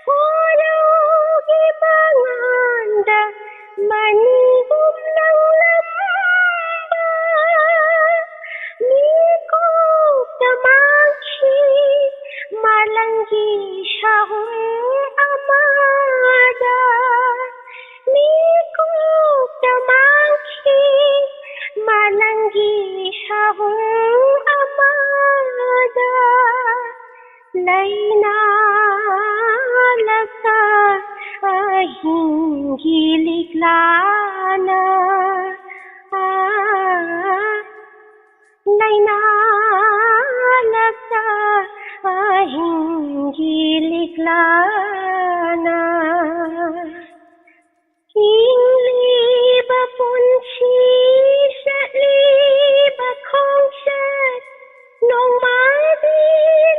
Koraugi mangada mani gumlang lamba Miko tamangshi malangi shahum amada Miko tamangshi malangi shahum amada Laina lagta ahingi liklana Laina lagta ahingi liklana Ingliba punchi Satliba concert Nong madi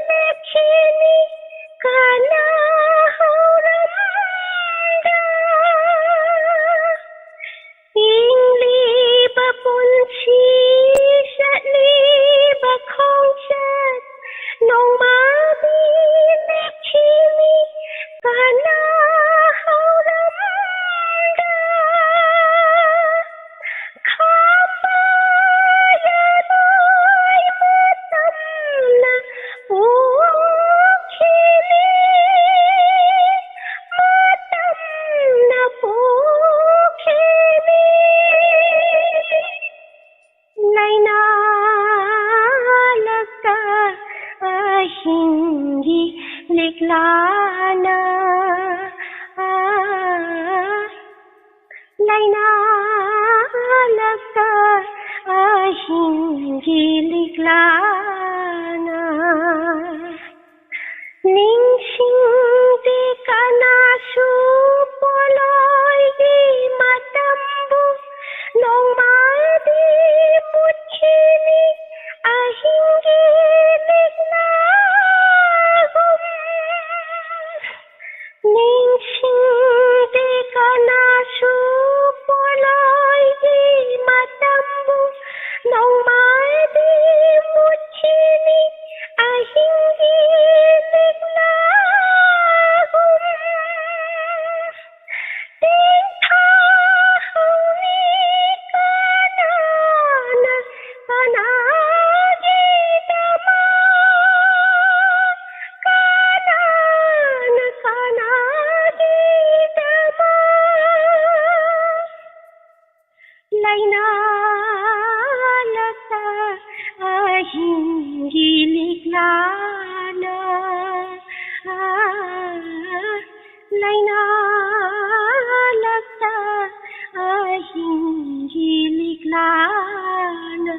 lekini Kana hauramda Ingliba punchi Satliba concert Nong madi lekini Kana hauramda Kabayan ay matamna Pukili Matamna pukili Lainalaka ahingi liklana Lainalaka ahingi liklana Ningsingdi ka na supoloy di matambo Nong madi mutchini ahingi liklahum Ningsingdi ka na supoloy di matambo Nong madi mutchini ahingi liklahum Tingkahuni kanana kanagidama Kanana kanagidama Lainalaka ahingi liklana Lainalaka ahingi liklana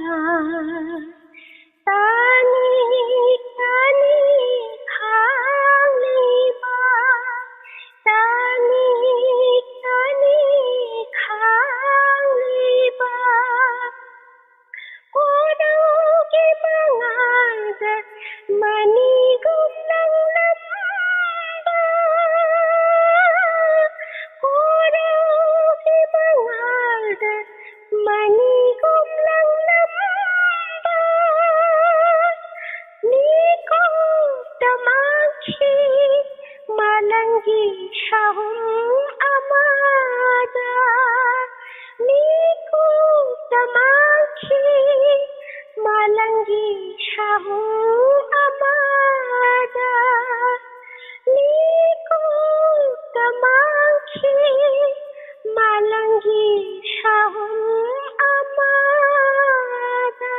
Tani tani khaliba Tani tani khaliba Kodang ki manganda manigum ng lamba Kodang ki manganda manigum ng lamba Niko tamangki malanggi sahum amada Niko tamangki malanggi sahum amada Niko tamangki malanggi sahum amada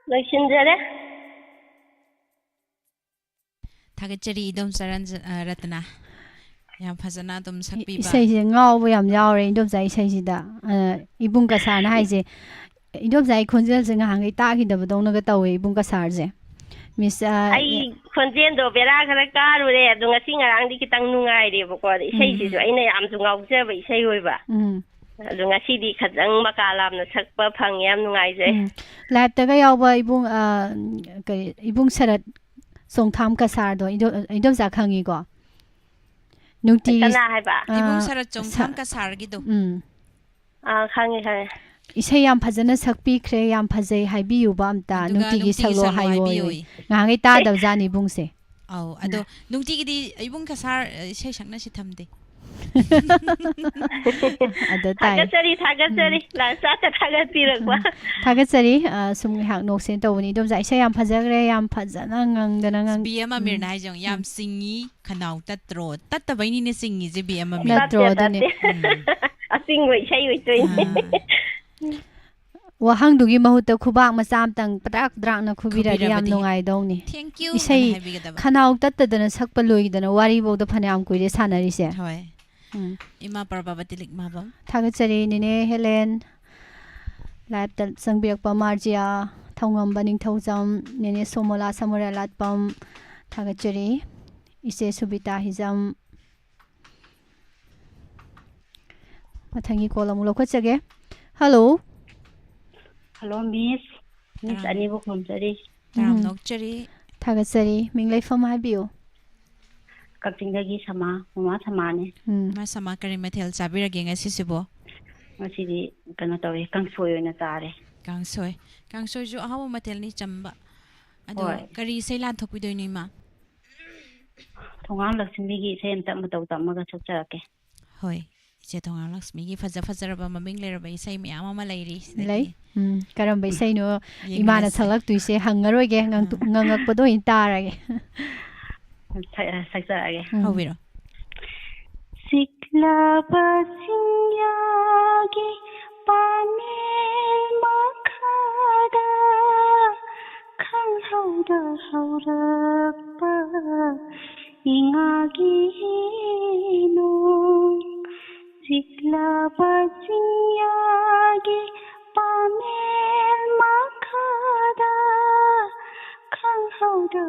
Loishinjare Thagachari idom saran ratna yam phajana dum sakpi ba isai ngau bu yam yaw re indom zai isai sida ibung ka sar na haije indom zai khonjel jeng hangai ta ki da bodong na ga tawe ibung ka sar je miss Ai khonjendo bera khara karure adu ngasi ngarang di kitang nungai re bako isai si jo aina yam ju ngaujaba isai hoiba adu ngasi di khajang makalam na sakpa phang yam nungai je live ta ga yaw ba ibung ibung sarat songtham ka sar do indom za khangi go nungti kana haiba ibung sarat chongtham ka sargi do khangi khangi isai yam phajana sakpi khre yam phajai haibiyu ba amta nungti gi salo hayo ngangai ta da jani ibung se aw ado nungti gi di ibung ka sar sei sakna si thamde ada tai Thagachari la sa ta thagapirakwa thagachari sum hak nok sen tawni dom jai sai yam phajagre yam phajana ngang bi ama mir na jong yam singi khanau tatro tattabaini ne singi je bi ama mir natro dane asing wei sai wei toi wahang dugi mahuta khubak macam tang patak drak na khubira yam nungai dawni thank you isai khanau tattadana sakpa loidana wari bawda phanam kuire sanari se hoy ima Prabhavati likmabam thagachari nine Helen live ta sangbiak pa marjia Thongamba Ningthaujam Nene Somola Samura Latpam Thagachari Ise Subita Hizam Mathangi kola mulo khachage. Hello. Hello, Miss. Miss Anibu Khomsari. Taram Nokchari. Thagachari Minglai Fam Habiyo. Kaktingdagi sama, Mama Samane. Ma sama kari mathel sabirage ngasisibo. Masidi kana tawi kangsoy na tare. Kangsoy ju ahaw mathel ni chamba. Ado kari seilan thokpidoy ni ma. Thongang Lakshmi say amta matau tamaga sakchake. Hoy. Che Thongang Lakshmi gi fazaraba maming leraba isai miyam ama lairi. Lay. Karamba isai no imana thalak tuise hangaroge ngangakpado intarage. Sakchake. Hawiro. Sikla basinyagi panel makhada khang hauda pa ingagi no sikla basinyagi panel makhada khang hauda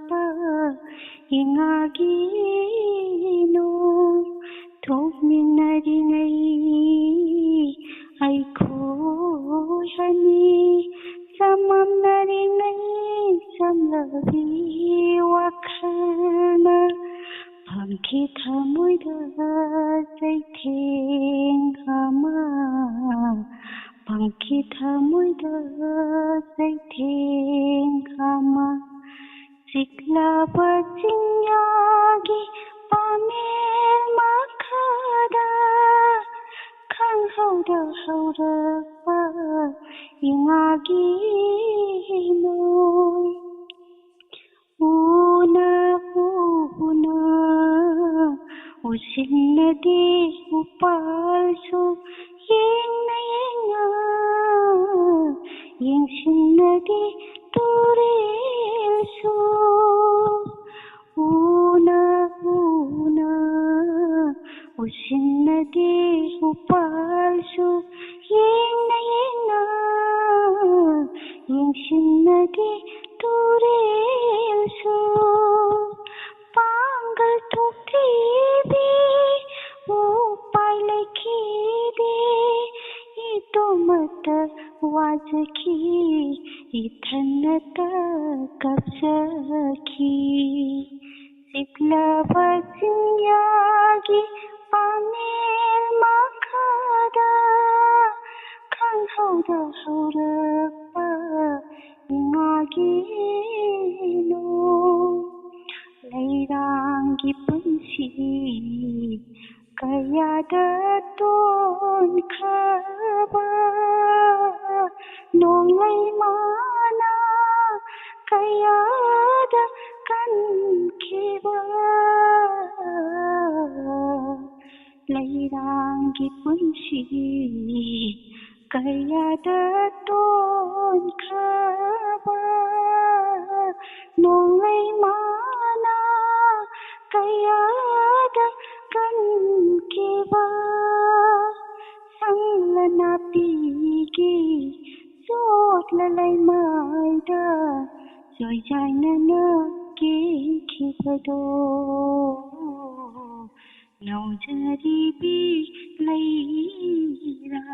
pa ingagi no thokminari ngai ai khoyani samamnari ngai samlabi wakhana phamki thamoida saitheng hama phamki thamoida saitheng hama Sikla bachinyagi panel makhada khang hauda pa ingagi no una usinadi upalsu yingsinadi turesu una usinadi upalsu yingsinadi turesu pangal tuktibi upai lekhide ito mata wajki ithanata kapsaki sikla basinyagi panel makhada khang hauda pa ingagi no leirangi punsi kayada ton khaba nonglai mana kayada kan khiba leirangi punsi kayada ton khaba nonglai mana kayada kan khiba sanglana pigi sot lalai maida joy jaina na ke khibado naujari bi laira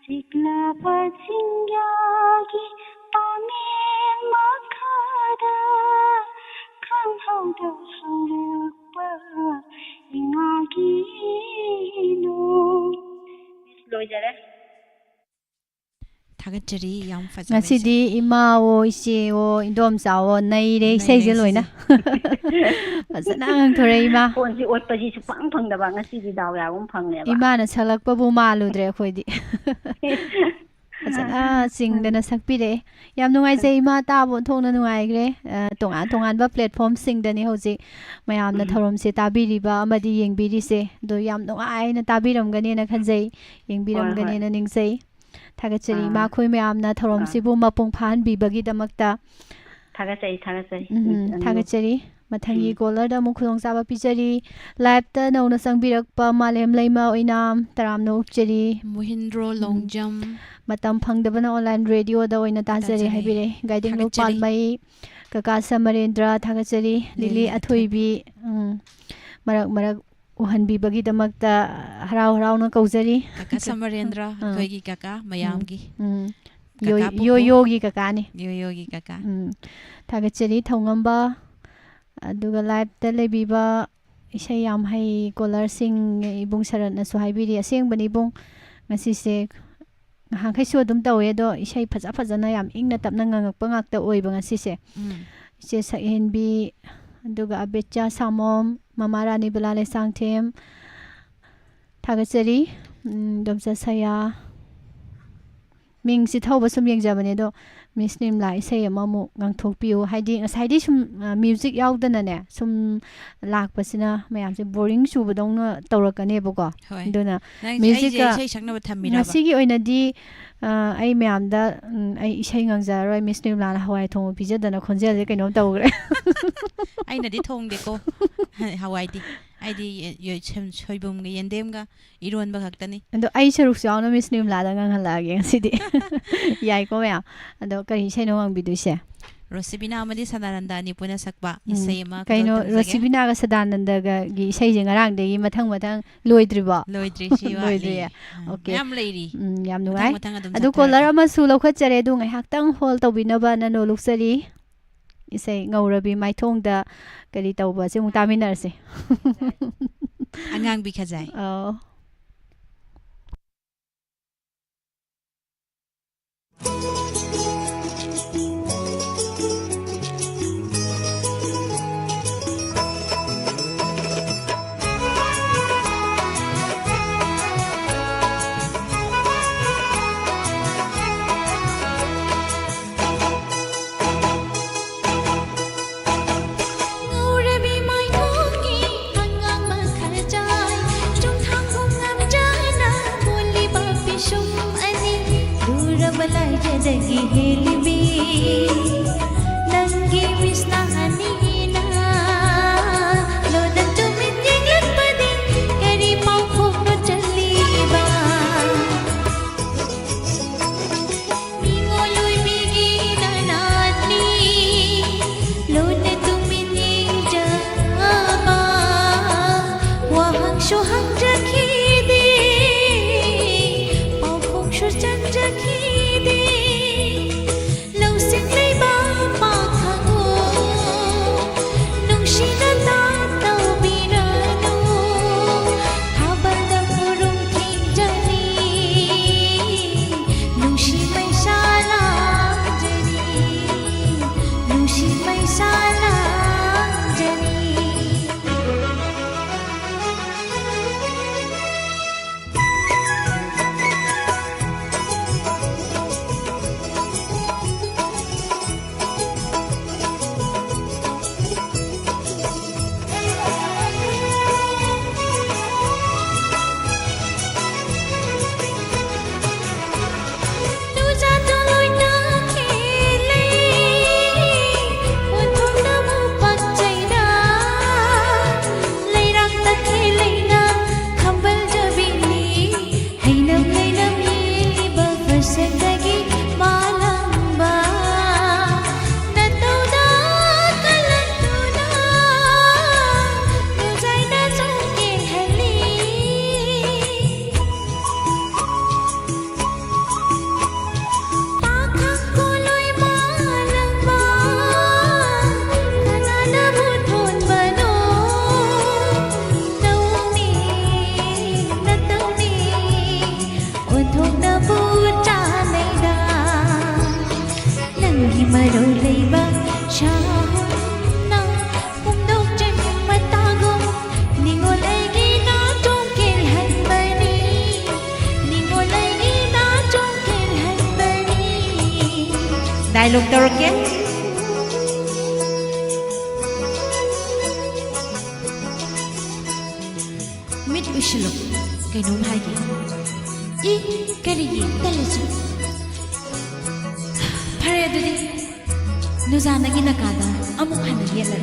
sikla bachinyagi panel makhada khang hauda pa ingagi no loijare Thagachari yam fazar. Ngasidi ima o ise o indom sawo naire seje loina. Fazana ngthore ima. Phone otpaji su phang da ba ngasidi daw ya phang ne ba. Ima na salakpa bu maludre khodi. Fazana singdana sakpire. Yam nungai je ima ta bon thongna nungai gre. Tongan ba platform singdani hoji mayam na thorom se tabiri ba amadi yengbiri se do yam nungai na tabiram gani na khanjai yengbiram gani na ningsai. Thagachari ma khoi mayamna thorom sibu mapung phan bibagi damakta thagachai thagachari ꯃꯊꯪꯒꯤ ꯀꯣꯂꯔꯗ ꯑꯃꯨꯛ ꯈꯨꯗꯣꯡꯆꯥꯕ ꯄꯤꯖꯔꯤ ꯂꯥꯏꯚꯇ ꯅꯧꯅ ꯆꯪꯕꯤꯔꯛꯄ ꯃꯥꯂꯦꯝ ꯂꯩꯃ ꯑꯣꯏꯅꯥꯝ ꯇꯔꯥꯝꯅ ꯑꯣꯛꯆꯔꯤ ꯃꯣꯍꯤꯟꯗ꯭ꯔꯣ ꯂꯣꯡꯖꯝ ꯃꯇꯝ ꯐꯪꯗꯕꯅ ꯑꯣꯟꯂꯥꯏꯟ ꯔꯦꯗꯤꯑꯣꯗ ꯑꯣꯏꯅ ꯇꯥꯖꯔꯦ ꯍꯥꯏꯕꯤꯔꯦ ꯒꯥꯏꯗꯤꯡ ꯄꯥꯜꯃꯩ ꯀꯀꯥ ꯁꯃꯔꯦꯟꯗ꯭ꯔ ꯊꯥꯒꯠꯆꯔꯤ ꯂꯤꯂꯤ ꯑꯊꯣꯏꯕꯤ ꯃꯔꯛ ꯎꯍꯟꯕꯤꯕꯒꯤꯗꯃꯛꯇ ꯍꯔꯥꯎ ꯍꯔꯥꯎꯅ ꯀꯧꯖꯔꯤ ꯀꯀꯥ ꯁꯃꯔꯦꯟꯗ꯭ꯔ ꯑꯩꯈꯣꯏꯒꯤ ꯀꯀꯥ ꯃꯌꯥꯝꯒꯤ ꯌꯣꯒꯤ ꯀꯀꯥꯅꯤ ꯌꯣꯒꯤ ꯀꯀꯥ ꯊꯥꯒꯠꯆꯔꯤ ꯊꯧꯉꯝꯕ ꯑꯗꯨꯒ ꯂꯥꯏꯚꯇ ꯂꯩꯕꯤꯕ ꯏꯁꯩ ꯌꯥꯝ ꯍꯩ ꯀꯣꯂꯔꯁꯤꯡ ꯏꯕꯨꯡ ꯁꯔꯠꯅꯁꯨ ꯍꯥꯏꯕꯤꯔꯤ ꯑꯁꯦꯡꯕꯅꯤ ꯏꯕꯨꯡ ꯉꯁꯤꯁꯦ ꯅꯍꯥꯟꯈꯩꯁꯨ ꯑꯗꯨꯝ ꯇꯧꯋꯦ ꯑꯗꯣ ꯏꯁꯩ ꯐꯖꯅ ꯌꯥꯝ ꯏꯪꯅ ꯇꯞꯅ ꯉꯪꯉꯛꯄ ꯉꯥꯛꯇ ꯑꯣꯏꯕ ꯉꯁꯤꯁꯦ ꯏꯆꯦ ꯁꯛꯍꯦꯟꯕꯤ ꯑꯗꯨꯒ ꯑꯕꯦꯆꯥ ꯁꯥꯃꯣꯝ ꯃꯃꯥ ꯔꯥꯅꯤ ꯕꯂꯥ ꯂꯩꯁꯥꯡꯊꯦꯝ ꯊꯥꯒꯠꯆꯔꯤ ꯗꯣꯝꯆꯥ ꯁꯌꯥ ꯃꯤꯡꯁꯤ ꯊꯧꯕ ꯁꯨꯝ ꯌꯦꯡꯖꯕꯅꯦ ꯑꯗꯣ ꯃꯤꯁ ꯅꯤꯝꯂꯥ ꯏꯁꯩ ꯑꯃꯃꯨꯛ ꯉꯥꯡꯊꯣꯛꯄꯤꯌꯨ ꯍꯥꯏꯗꯤ ꯉꯁꯥꯏꯗꯤ ꯁꯨꯝ ꯃ꯭ꯌꯨꯖꯤꯛ ꯌꯥꯎꯗꯅꯅꯦ ꯁꯨꯝ ꯂꯥꯛꯄꯁꯤꯅ ꯃꯌꯥꯝꯁꯦ ꯕꯣꯔꯤꯡ ꯆꯨꯕꯗꯧꯅ ꯇꯧꯔꯛꯀꯅꯦꯕꯀꯣ ꯑꯗꯨꯅ ꯃ꯭ꯌꯨꯖꯤꯛꯀ ꯉꯁꯤꯒꯤ ꯑꯣꯏꯅꯗꯤ ꯑꯩ ꯃꯌꯥꯝꯗ ꯑꯩ ꯏꯁꯩ ꯉꯪꯖꯔꯔꯣꯏ ꯃꯤꯁ ꯅꯤꯝꯂꯥꯅ ꯍꯋꯥꯏ ꯊꯣꯡꯕ ꯄꯤꯖꯗꯅ ꯈꯣꯟꯖꯦꯜꯁꯦ ꯀꯩꯅꯣꯝ ꯇꯧꯈ꯭ꯔꯦ ꯑꯩꯅꯗꯤ ꯊꯣꯡꯗꯦꯀꯣ ꯍꯋꯥꯏꯗꯤ ꯑꯩꯗꯤ ꯁꯣꯏꯕꯨꯝꯒ ꯌꯦꯟꯗꯦꯝꯒ ꯏꯔꯣꯟꯕ ꯈꯛꯇꯅꯤ ꯑꯗꯣ ꯑꯩ ꯁꯔꯨꯛꯁꯨ ꯌꯥꯎꯅ ꯃꯤꯁ ꯅꯤꯝꯂꯥꯗ ꯉꯪꯍꯜꯂꯛꯑꯒꯦ ꯉꯁꯤꯗꯤ ꯌꯥꯏꯀꯣ ꯃꯌꯥꯝ ꯑꯗꯣ ꯀꯔꯤ ꯏꯁꯩꯅꯣ ꯉꯪꯕꯤꯗꯣꯏꯁꯦ ꯔꯣꯁꯤꯕꯤꯅꯥ ꯑꯃꯗꯤ ꯁꯗꯥꯅꯟꯗ ꯑꯅꯤ ꯄꯨꯟꯅ ꯁꯛꯄ ꯏꯁꯩ ꯑꯃ ꯀꯩꯅꯣ ꯔꯣꯁꯤꯕꯤꯅꯥꯒ ꯁꯗꯥꯅꯟꯗꯒꯤ ꯏꯁꯩꯁꯦ ꯉꯔꯥꯡꯗꯒꯤ ꯃꯊꯪ ꯂꯣꯏꯗ꯭ꯔꯤꯕꯣ ꯂꯣꯏꯗ꯭ꯔꯤ ꯁꯤ ꯂꯣꯏꯗ꯭ꯔꯤꯌꯦ ꯑꯣꯀꯦ ꯌꯥꯝ ꯂꯩꯔꯤ ꯌꯥꯝ ꯅꯨꯡꯉꯥꯏ ꯑꯗꯨꯝ ꯑꯗꯨ ꯀꯣꯂꯔ ꯑꯃꯁꯨ ꯂꯧꯈꯠꯆꯔꯦ ꯑꯗꯨ ꯉꯥꯏꯍꯥꯛꯇꯪ ꯍꯣꯜ ꯇꯧꯕꯤꯅꯕ ꯅꯅꯣ ꯂꯨꯛꯆꯔꯤ ꯏꯁꯩ ꯉꯧꯔꯕꯤ ꯃꯥꯏꯊꯣꯡꯗ ꯀꯔꯤ ꯇꯧꯕꯁꯦ ꯑꯃꯨꯛ ꯇꯥꯃꯤꯟꯅꯔꯁꯦ ꯑꯉꯥꯡꯕꯤ ꯈꯖꯥꯏ ꯗꯒꯤ ꯍꯦꯜꯂꯤꯕꯤ ꯅꯪꯒꯤ ꯃꯤꯁꯅ ꯍꯅꯤꯅ ꯂꯣꯅ ꯆꯨꯃꯤꯟ ꯌꯦꯡꯂꯛꯄꯗꯤ ꯀꯔꯤ ꯄꯥꯎꯈꯣꯡꯅꯣ ꯆꯜꯂꯤꯕ ꯃꯤꯉꯣꯜꯂꯣꯏꯕꯤꯒꯤ ꯅꯅꯥꯠꯅꯤ ꯂꯣꯅ ꯇꯨꯃꯤꯟ ꯌꯦꯡꯖꯕ ꯋꯥꯍꯪꯁꯨ ꯍꯪꯖꯈꯤꯗꯦ ꯄꯥꯎꯈꯣꯡꯁꯨ ꯆꯟꯖꯈꯤꯗꯦ डायलॉग तौरके मिट उशलो कहीं हागे ई करेगी तलेसु फरे दुदी नुजानगी नकादा अमुक हना येला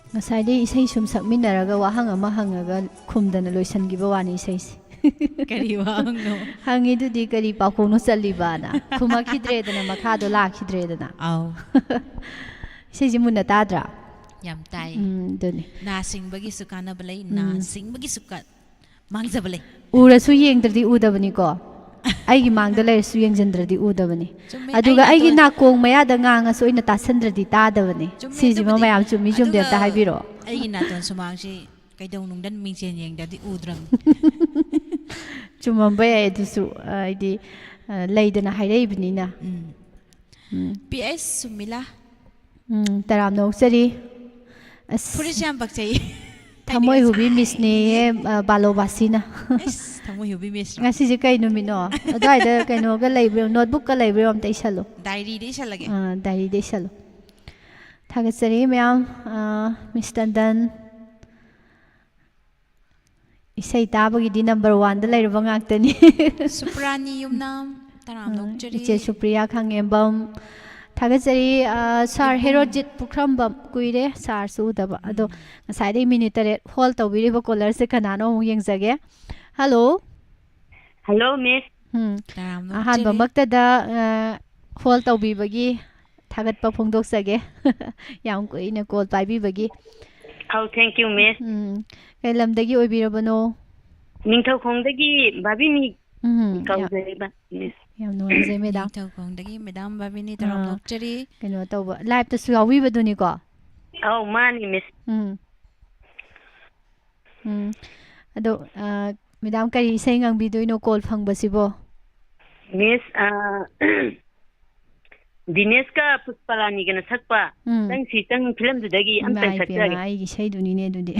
Masai isai sum sakminaraga wahang ama hangaga khumdana loisangiba wani isaisi. Kari wahang no. Hangi dudi kari pakono salibana. Khuma khidredana makhado la khidredana. Aw. Isai jimuna tadra. Yam tai. Duni. Na singbagi sukana balai na singbagi sukat mangza balai. Urasu yengdradi udabani ko. Aigi mangda layrasu yengjandradi udabani. Aduga aigi nakong mayada ngangasu ina tasandradi tadabani. Sijima mayam chumi chumde amta haibiro. Aigi naton sumangsi kaidong nungdan mingchen yengdadi udram. Chumamba ya edusu aidi laydana hairaibnina. PS sumila. Taram noksari. Purisham bakchai. Thamoy hubi misne balobasina. Thamoy hubi miss. Ngasi je kai numino. Adaida kaino ga laibro notebook ka laibro am tai salo. Diary de salage. Diary de salo. Thagasari myam Mr. Dan isai tabagi di number 1 da lairba ngaktani. Suprani yumnam taram nokchari. Iche Supriya khangembam Thagachari Sar Herojit Pukrambam Kuire Sar Sudaba Ado Side Minute Hall to Viriba Color Sekanano Yangzage. Hello. Hello, Miss. Ahan Bamakta da Hall to Bibagi Tagat Papungdok Sage. Yang in a cold by Bibagi. Oh, thank you, Miss. Elam Dagi Obirabano. Minto Kongdagi, Babini. Miss. Yam no ze medam to kongdagi medam babini taram nokchari keno tawba live ta su yawi baduni ko Oh, mani Miss. Ado medam kari sai ngang bidoino call phangba sibo Miss Dinesh ka Pushparani gana sakpa tang si tang film dudagi am tai sakta ai gi sai duni ne dudi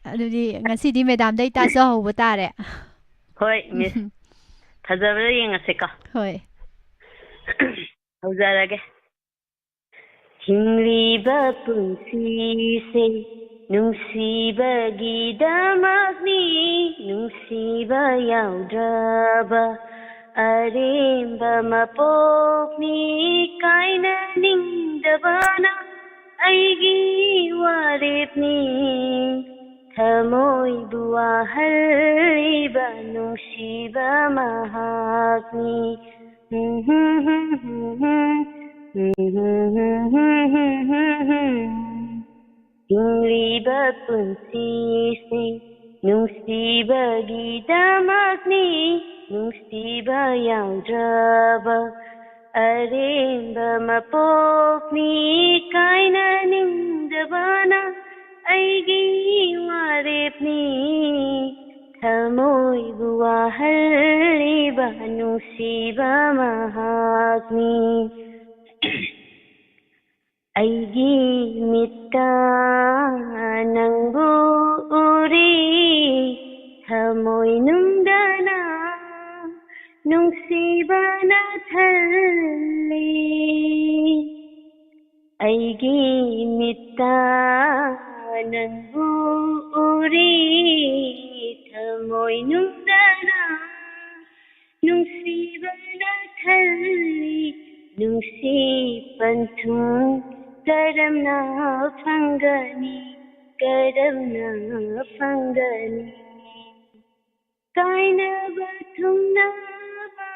adudi ngasi di medam dai ta so ho tare Hoi, Miss. Thazabra yengaseka. Hoi. Hauzarage. Himliba punsi se nungsiba gidamagni nungsiba yaudraba aremba mapokni kaina ningdabana aigi warepni Thamoy bua hariba nungsiba mahakni Hingliba punsi se nungsiba gidamagni nungsiba yaudraba aremba mapokni kaina ningdabana Aigi warepni Thamoy bua hariba nungsiba mahakni Aigi mitta nangbu uri Thamoy nungdana nungsiba na thalli ꯑꯩꯒꯤ ꯃꯤꯠꯇ ꯅꯪꯕꯨ ꯎꯔꯤ ꯊꯃꯣꯏ ꯅꯨꯡꯗꯅ ꯅꯨꯡꯁꯤꯕꯅ ꯊꯜꯂꯤ ꯅꯨꯡꯁꯤ ꯄꯟꯊꯨꯡ ꯀꯔꯝꯅ ꯐꯪꯒꯅꯤ ꯀꯔꯝꯅ ꯐꯪꯒꯅꯤ ꯀꯥꯏꯅꯕ ꯊꯨꯡꯅꯕ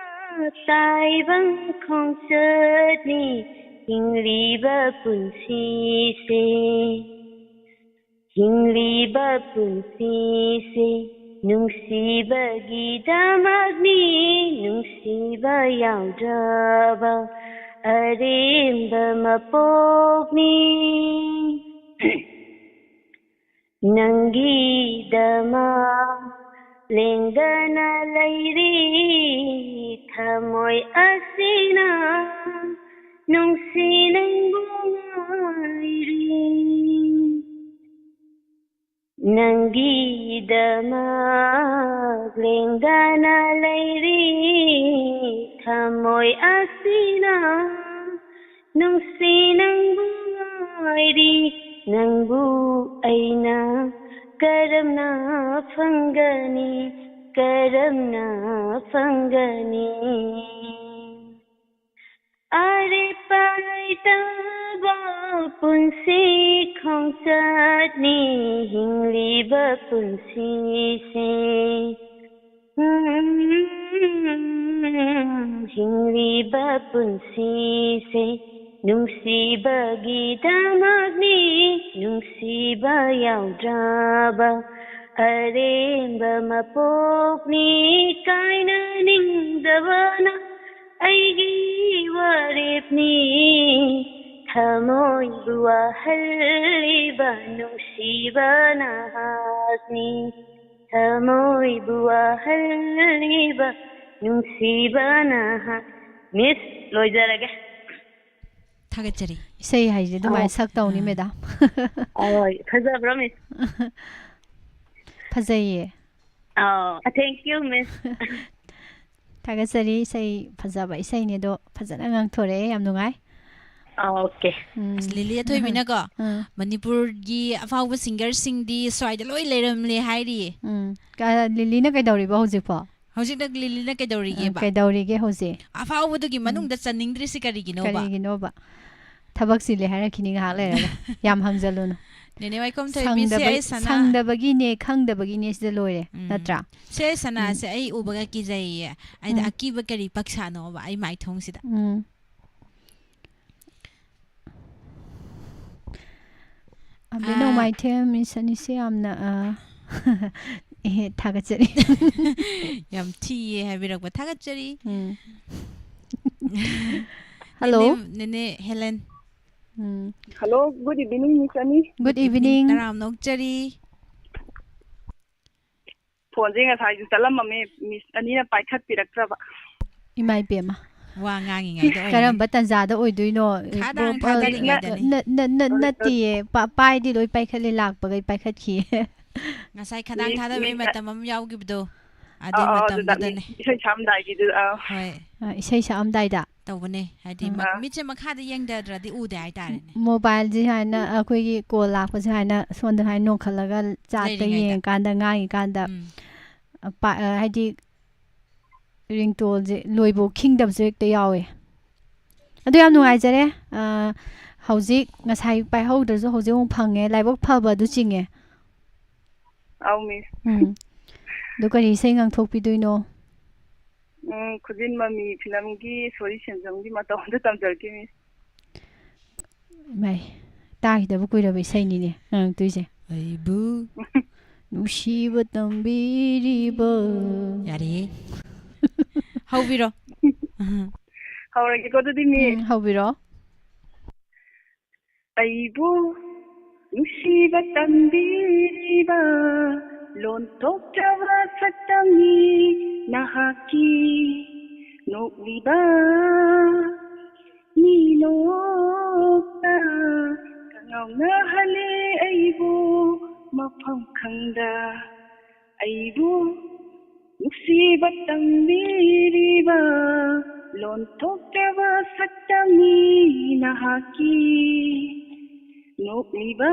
ꯇꯥꯏꯕꯪ ꯈꯣꯡꯆꯠꯅꯤ ꯍꯤꯡꯂꯤꯕ ꯄꯨꯟꯁꯤꯁꯦ ꯍꯤꯡꯂꯤꯕ ꯄꯨꯟꯁꯤꯁꯦ ꯅꯨꯡꯁꯤꯕꯒꯤꯗꯃꯛꯅꯤ ꯅꯨꯡꯁꯤꯕ ꯌꯥꯎꯗ꯭ꯔꯕ ꯑꯔꯦꯝꯕ ꯃꯄꯣꯛꯅꯤ ꯅꯪꯒꯤꯗꯃꯛ ꯂꯦꯡꯗꯅ ꯂꯩꯔꯤ ꯊꯃꯣꯏ ꯑꯁꯤꯅ ꯅꯨꯡꯁꯤ ꯅꯪꯕꯨ ꯉꯥꯏꯔꯤ ꯅꯪꯒꯤꯗꯃꯛ ꯂꯦꯡꯗꯅ ꯂꯩꯔꯤ ꯊꯃꯣꯏ ꯑꯁꯤꯅ ꯅꯨꯡꯁꯤ ꯅꯪꯕꯨ ꯉꯥꯏꯔꯤ ꯅꯪꯕꯨ ꯑꯩꯅ करुणा फंगनी करुणा फंगनी अरे पाइतबा पुंसी खोंचनी हिंगलीबा पुंसी से हिंगलीबा पुंसी से ꯅꯨꯡꯁꯤꯕꯒꯤꯗꯃꯛꯅꯤ ꯅꯨꯡꯁꯤꯕ ꯌꯥꯎꯗ꯭ꯔꯕ ꯑꯔꯦꯝꯕ ꯃꯄꯣꯛꯅꯤ ꯀꯥꯏꯅꯅꯤꯡꯗꯕꯅ ꯑꯩꯒꯤ ꯋꯥꯔꯦꯞꯅꯤ ꯊꯃꯣꯏꯕꯨ ꯋꯥꯍꯜꯂꯤꯕ ꯅꯨꯡꯁꯤꯕ ꯅꯍꯥꯛꯅꯤ ꯊꯃꯣꯏꯕꯨ ꯋꯥꯍꯜꯂꯤꯕ ꯅꯨꯡꯁꯤꯕ ꯅꯍꯥꯛ ꯃꯤꯁ ꯂꯣꯏꯖꯔꯒꯦ थागतचरी इसे हाइजे दुमाय सक्तौनी मेडम फजब्रो मिस फजैये थैंक यू मिस थागतचरी इसे फजबा इसे ने दो फजना ngang याम नुंगाय ओके लिली अथोइबिना को मणिपुर गी अफाव सिंगर सिंग दी स्वाइद लोय लेरमले हाइरी का लिली ना कैदौरिबा होजिफो हौजिक दग लिली ना कैदौरिगे बा कैदौरिगे होजे अफाव दुगी मनुंग द चनिंगद्रि सि करिगिनोबा थबक सिले हारखिनि ngak लेरगा याम हंगजलुनो नेने वाइकम थोइबि से आई सना संगदबगिने खंगदबगिने सिद लोरे नत्रा से सना से आई उबगा की जाइए आई द अकीब करी पक्षानो बा आई माइथोंग सिदा अबेनो माइथेम मिसनि से आमना थागतचरी याम थीए हाबिरक थागतचरी हेलो नेने Helen hello good evening miss अनि गुड इवनिंग तराम नोकचरी फोन जे ngasai ju talam me miss ani na paikhat piraktraba इमाइ पेमा वा ngangi ngai do करम बतंजा द ओइदुइनो नती पाइ दि लोइ पाइखले लाकपगै पाइखतखि ngasai khadang thada be matam am yaugibdo adi matam dane isai samdai gi du hoi isai samdai da तौबने हाइदि मिचे मखाद यंगदद्रदि Ude हाइतारे mobile ji हाइना अखोइगी call लाखो जी हाइना सोंद हाइ नोखलगा चाट यें कांदा ngai कांदा हाइदि रिंगटोल जे लोइबो खिंगदब जे एकते यावे अदु याम नुआइ जरे हौजिक ngasai पाइ हौदरजो हौजिक मु फंगे लाइबक फबा दु चिंगे आउ मिस दु करि सेंगां थोकपिदुइनो खुजिन ममी फिल्म की सोरी सेंजम की मत होंद तम जरके मिस माय ताहि दबु कुइरबे सैनी ने तुइसे आइबु नुसीब तंबीरिबो यारे हाउबिरो हाउरगे को दि मी हाउबिरो आइबु नुसीब तंबीरिबा लोन तोक्तवा सतमी नहाकी नोक्लिबा नीलोक्ता कनाउना हले आइबु मफम खंदा आइबु नुसीबा तंबीरिबा लोन तोक्तवा सता nahaki nokliba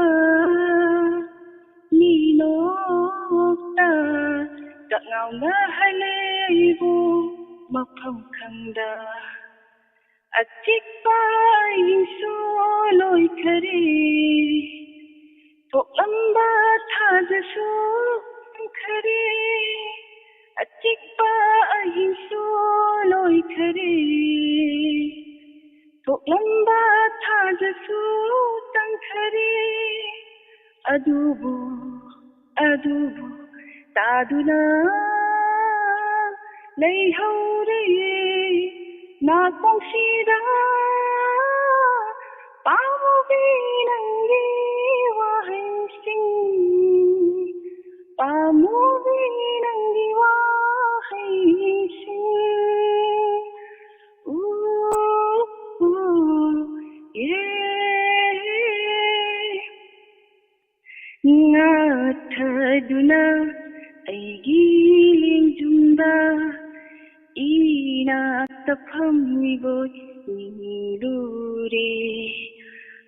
ninokta kakngawna haleibu mafam khangda achikpa insu loi khare toklamba thajasu khare achikpa insu loi khare toklamba thajasu tangkhare adubu taduna leihaure nakongshida pamubi nangi wahaising pamubi nangi wahaising ngathaduna aigi lingjumda inakta phamiboi nilure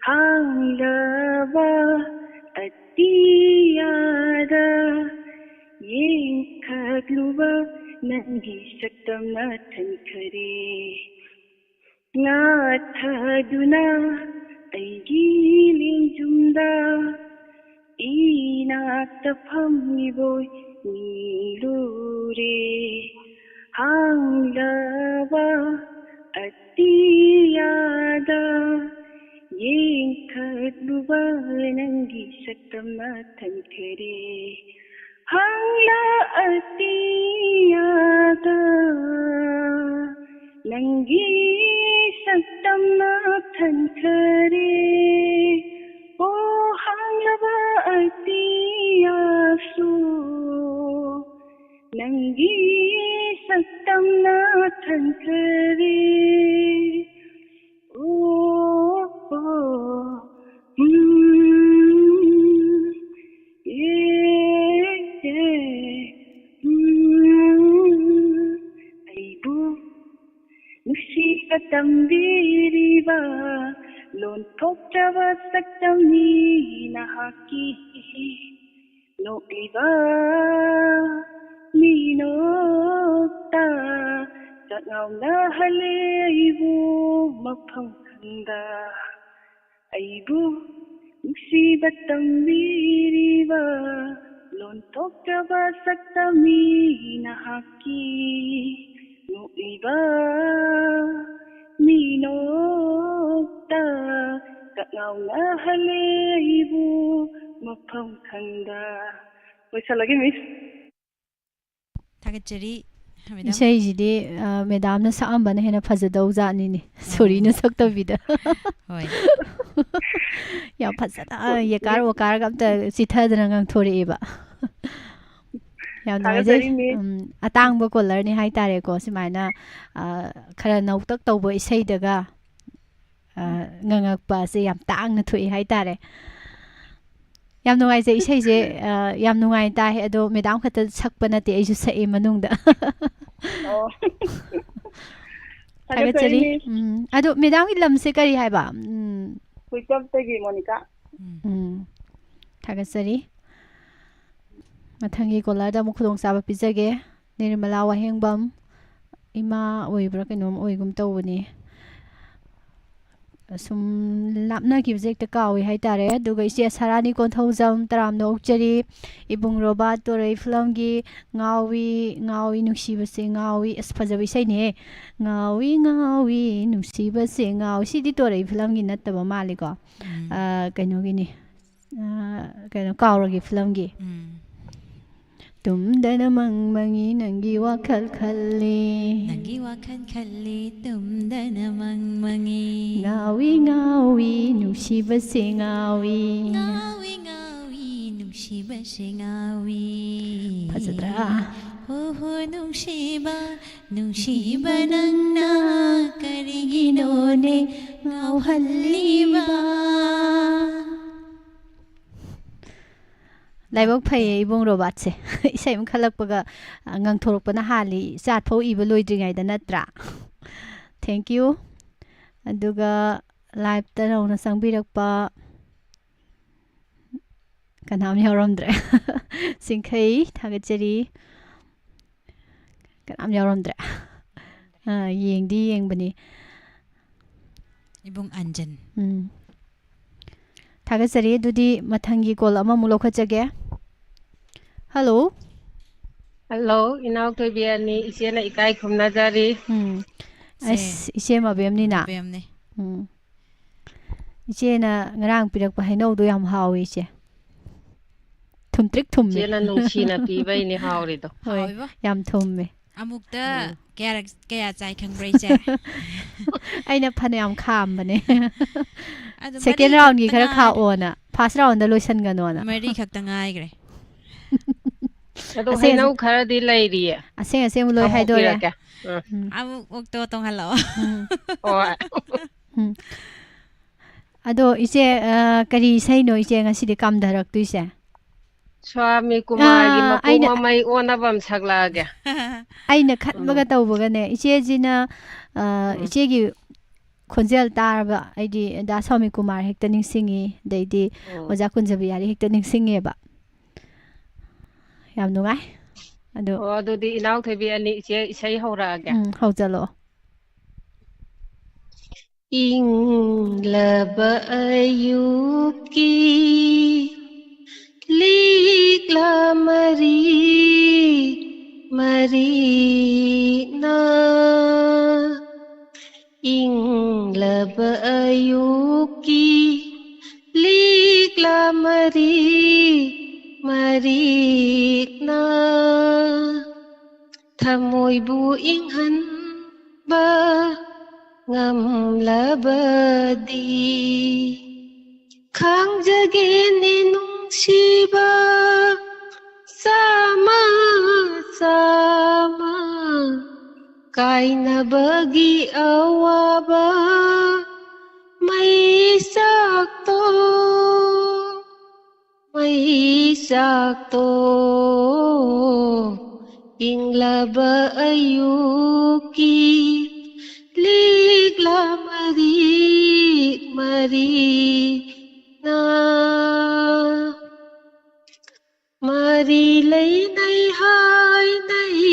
hanglaba atiyada yekhagluba nangi saktamna thankhare ngathaduna aigi lingjumda inakta phamiboi nilure hanglaba atiyada yekhagluba nangi saktamna thankhare hangla atiyada nangi saktamna thankhare o hanglaba atiyasu nangi saktamna thankhare aibu nusibatamdiriba lon thokjaba saktamni nahaki nokliba ninokta kakngawna haleibu mafam khangda aibu nusibatamdiriba lon thokjaba saktamni nahaki nokliba ninokta kakngawna haleibu mafam khangda loisalage miss थागेचरी इसेजिदि मेदामना सामबना हेना फजदौ जानिनि सोरिना सक्तबिदा होय या फजदा यकार वकार गमता चिथादना गांग थोरेबा या नोजे अतांगबो कोलरनि हाय तारेको सिमाइना खरा नौतक तौबो इसेइदगा ngangakpa se yam tangna thui hai tare yam nungai je isai je yam nungai ta he ado medam khata sakpa na te aiju sai manungda thagachari ado medam ki lam se kari hai ba kuikap tegi monica thagachari mathangi kolar da mukhudong saba pijage nirmala wahengbam ima oibra kenom oigum tawni sum lapna ki object kawi hai tare duga ise sarani kon thaujam taramno ukchari ibung roba torei film gi ngawi nusiba se ngawi asfajabi sai ne ngawi nusiba se ngawi sidi torei film gi nattaba mali ko kaino gi ni kaino kawra gi film gi tumdana mangmangi nangi wakhal khalli tumdana mangmangi ngawi nusiba se ngawi nusiba se ngawi fazadra ho nungsiba nangna karigino ne ngawhalliba laibok phai ibung robat se isai m khalak paga ngang thorok pana hali chat phau iba loidringai da natra thank you aduga ꯂꯥꯏꯞꯇ ꯅꯧꯅ ꯆꯪꯕꯤꯔꯛꯄ ꯀꯅꯥꯝ ꯌꯥꯎꯔꯝꯗ꯭ꯔꯦ ꯁꯤꯡꯈꯩ ꯊꯥꯒꯠꯆꯔꯤ ꯀꯅꯥꯝ ꯌꯥꯎꯔꯝꯗ꯭ꯔꯦ ꯌꯦꯡꯗꯤ ꯌꯦꯡꯕꯅꯤ Ibung Anjan ꯊꯥꯒꯠꯆꯔꯤ ꯑꯗꯨꯗꯤ ꯃꯊꯪꯒꯤ ꯀꯣꯜ ꯑꯃꯃꯨꯛ ꯂꯧꯈꯠꯆꯒꯦ ꯍꯜꯂꯣ ꯍꯜꯂꯣ ꯏꯅꯥꯎ ꯊꯣꯏꯕꯤ ꯑꯅꯤ ꯏꯆꯦꯅ ꯏꯀꯥꯏ ꯈꯨꯝꯅꯖꯔꯤ ꯑꯁ ꯏꯆꯦ ꯃꯕꯦꯝꯅꯤꯅ ꯏꯆꯦꯅ ꯉꯔꯥꯡ ꯄꯤꯔꯛꯄ ꯍꯩꯅꯧꯗꯣ ꯌꯥꯝ ꯍꯥꯎꯋꯤ ꯏꯆꯦ ꯊꯨꯝꯇ꯭ꯔꯤꯛ ꯊꯨꯝꯃꯦ ꯏꯆꯦꯅ ꯅꯨꯡꯁꯤꯅ ꯄꯤꯕꯩꯅꯤ ꯍꯥꯎꯔꯤꯗꯣ ꯍꯣꯏ ꯌꯥꯝ ꯊꯨꯝꯃꯦ ꯑꯃꯨꯛꯇ ꯀꯌꯥ ꯆꯥꯏ ꯈꯪꯕ꯭ꯔꯥ ꯏꯆꯦ ꯑꯩꯅ ꯐꯅꯌꯥꯝ ꯈꯥꯝꯕꯅꯦ ꯁꯦꯀꯦꯟ ꯔꯥꯎꯟꯒꯤ ꯈꯔ ꯈꯥꯛꯑꯣꯅ ꯐꯥꯔꯁ ꯔꯥꯎꯟꯗ ꯂꯣꯏꯁꯟꯒꯅꯣꯅ ꯃꯔꯤ ꯈꯛꯇ ꯉꯥꯏꯈ꯭ꯔꯦ ꯑꯗꯣ ꯍꯩꯅꯧ ꯈꯔꯗꯤ ꯂꯩꯔꯤꯌꯦ ꯑꯁꯦꯡ ꯂꯣꯏ ꯍꯥꯏꯗꯣꯔꯦ ꯑꯃꯨꯛ ꯑꯣꯛꯇꯣ ꯇꯣꯡꯍꯜꯂꯛꯑꯣ ꯍꯣꯏ ꯑꯗꯣ ꯏꯆꯦ ꯀꯔꯤ ꯏꯁꯩꯅꯣ ꯏꯆꯦ ꯉꯁꯤꯗꯤ ꯀꯥꯝꯊꯔꯛꯇꯣꯏꯁꯦ ꯁ꯭ꯋꯥꯃꯤ ꯀꯨꯃꯥꯔꯒꯤ ꯃꯄꯣꯛ ꯃꯃꯩ ꯑꯣꯟꯅꯕ ꯑꯃ ꯁꯛꯂꯛꯑꯒꯦ ꯑꯩꯅ ꯈꯟꯕꯒ ꯇꯧꯕꯒꯅꯦ ꯏꯆꯦꯁꯤꯅ ꯏꯆꯦꯒꯤ ꯈꯣꯟꯖꯦꯜ ꯇꯥꯔꯕ ꯑꯩꯗꯤ ꯗꯥ ꯁ꯭ꯋꯥꯃꯤ ꯀꯨꯃꯥꯔ ꯍꯦꯛꯇ ꯅꯤꯡꯁꯤꯡꯉꯤ ꯑꯗꯩꯗꯤ ꯑꯣꯖꯥ ꯀꯨꯟꯖꯕꯤꯌꯥꯔꯤ ꯍꯦꯛꯇ ꯅꯤꯡꯁꯤꯡꯉꯦꯕ ꯌꯥꯝ ꯅꯨꯡꯉꯥꯏ ꯑꯗꯣ ꯑꯗꯨꯗꯤ ꯏꯅꯥꯎꯊꯣꯏꯕꯤ ꯑꯅꯤ ꯏꯆꯦ ꯏꯁꯩ ꯍꯧꯔꯛꯑꯒꯦ ꯍꯧꯖꯜꯂꯛꯑꯣ ꯏꯪꯂꯕ ꯑꯌꯨꯛꯀꯤ ꯂꯤꯛꯂꯥꯃꯔꯤ ꯃꯔꯤꯅ ꯏꯪꯂꯕ ꯑꯌꯨꯛꯀꯤ ꯂꯤꯛꯂꯥꯃꯔꯤ ꯃꯔꯤꯅ ꯊꯃꯣꯏꯕꯨ ꯏꯪꯍꯟꯕ ꯉꯝꯂꯕꯗꯤ ꯈꯥꯡꯖꯒꯦꯅꯦ ꯅꯨꯡꯁꯤꯕ ꯆꯥꯝꯃ ꯆꯥꯝꯃ ꯀꯥꯏꯅꯕꯒꯤ ꯑꯋꯥꯕ ꯃꯩꯆꯥꯛꯇꯣ ꯏꯪꯂꯕ ꯑꯌꯨꯛꯀꯤ ꯂꯤꯛꯂꯥꯃꯔꯤ ꯃꯔꯤꯅ ꯃꯔꯤ ꯂꯩꯅꯩ ꯍꯥꯏꯅꯩ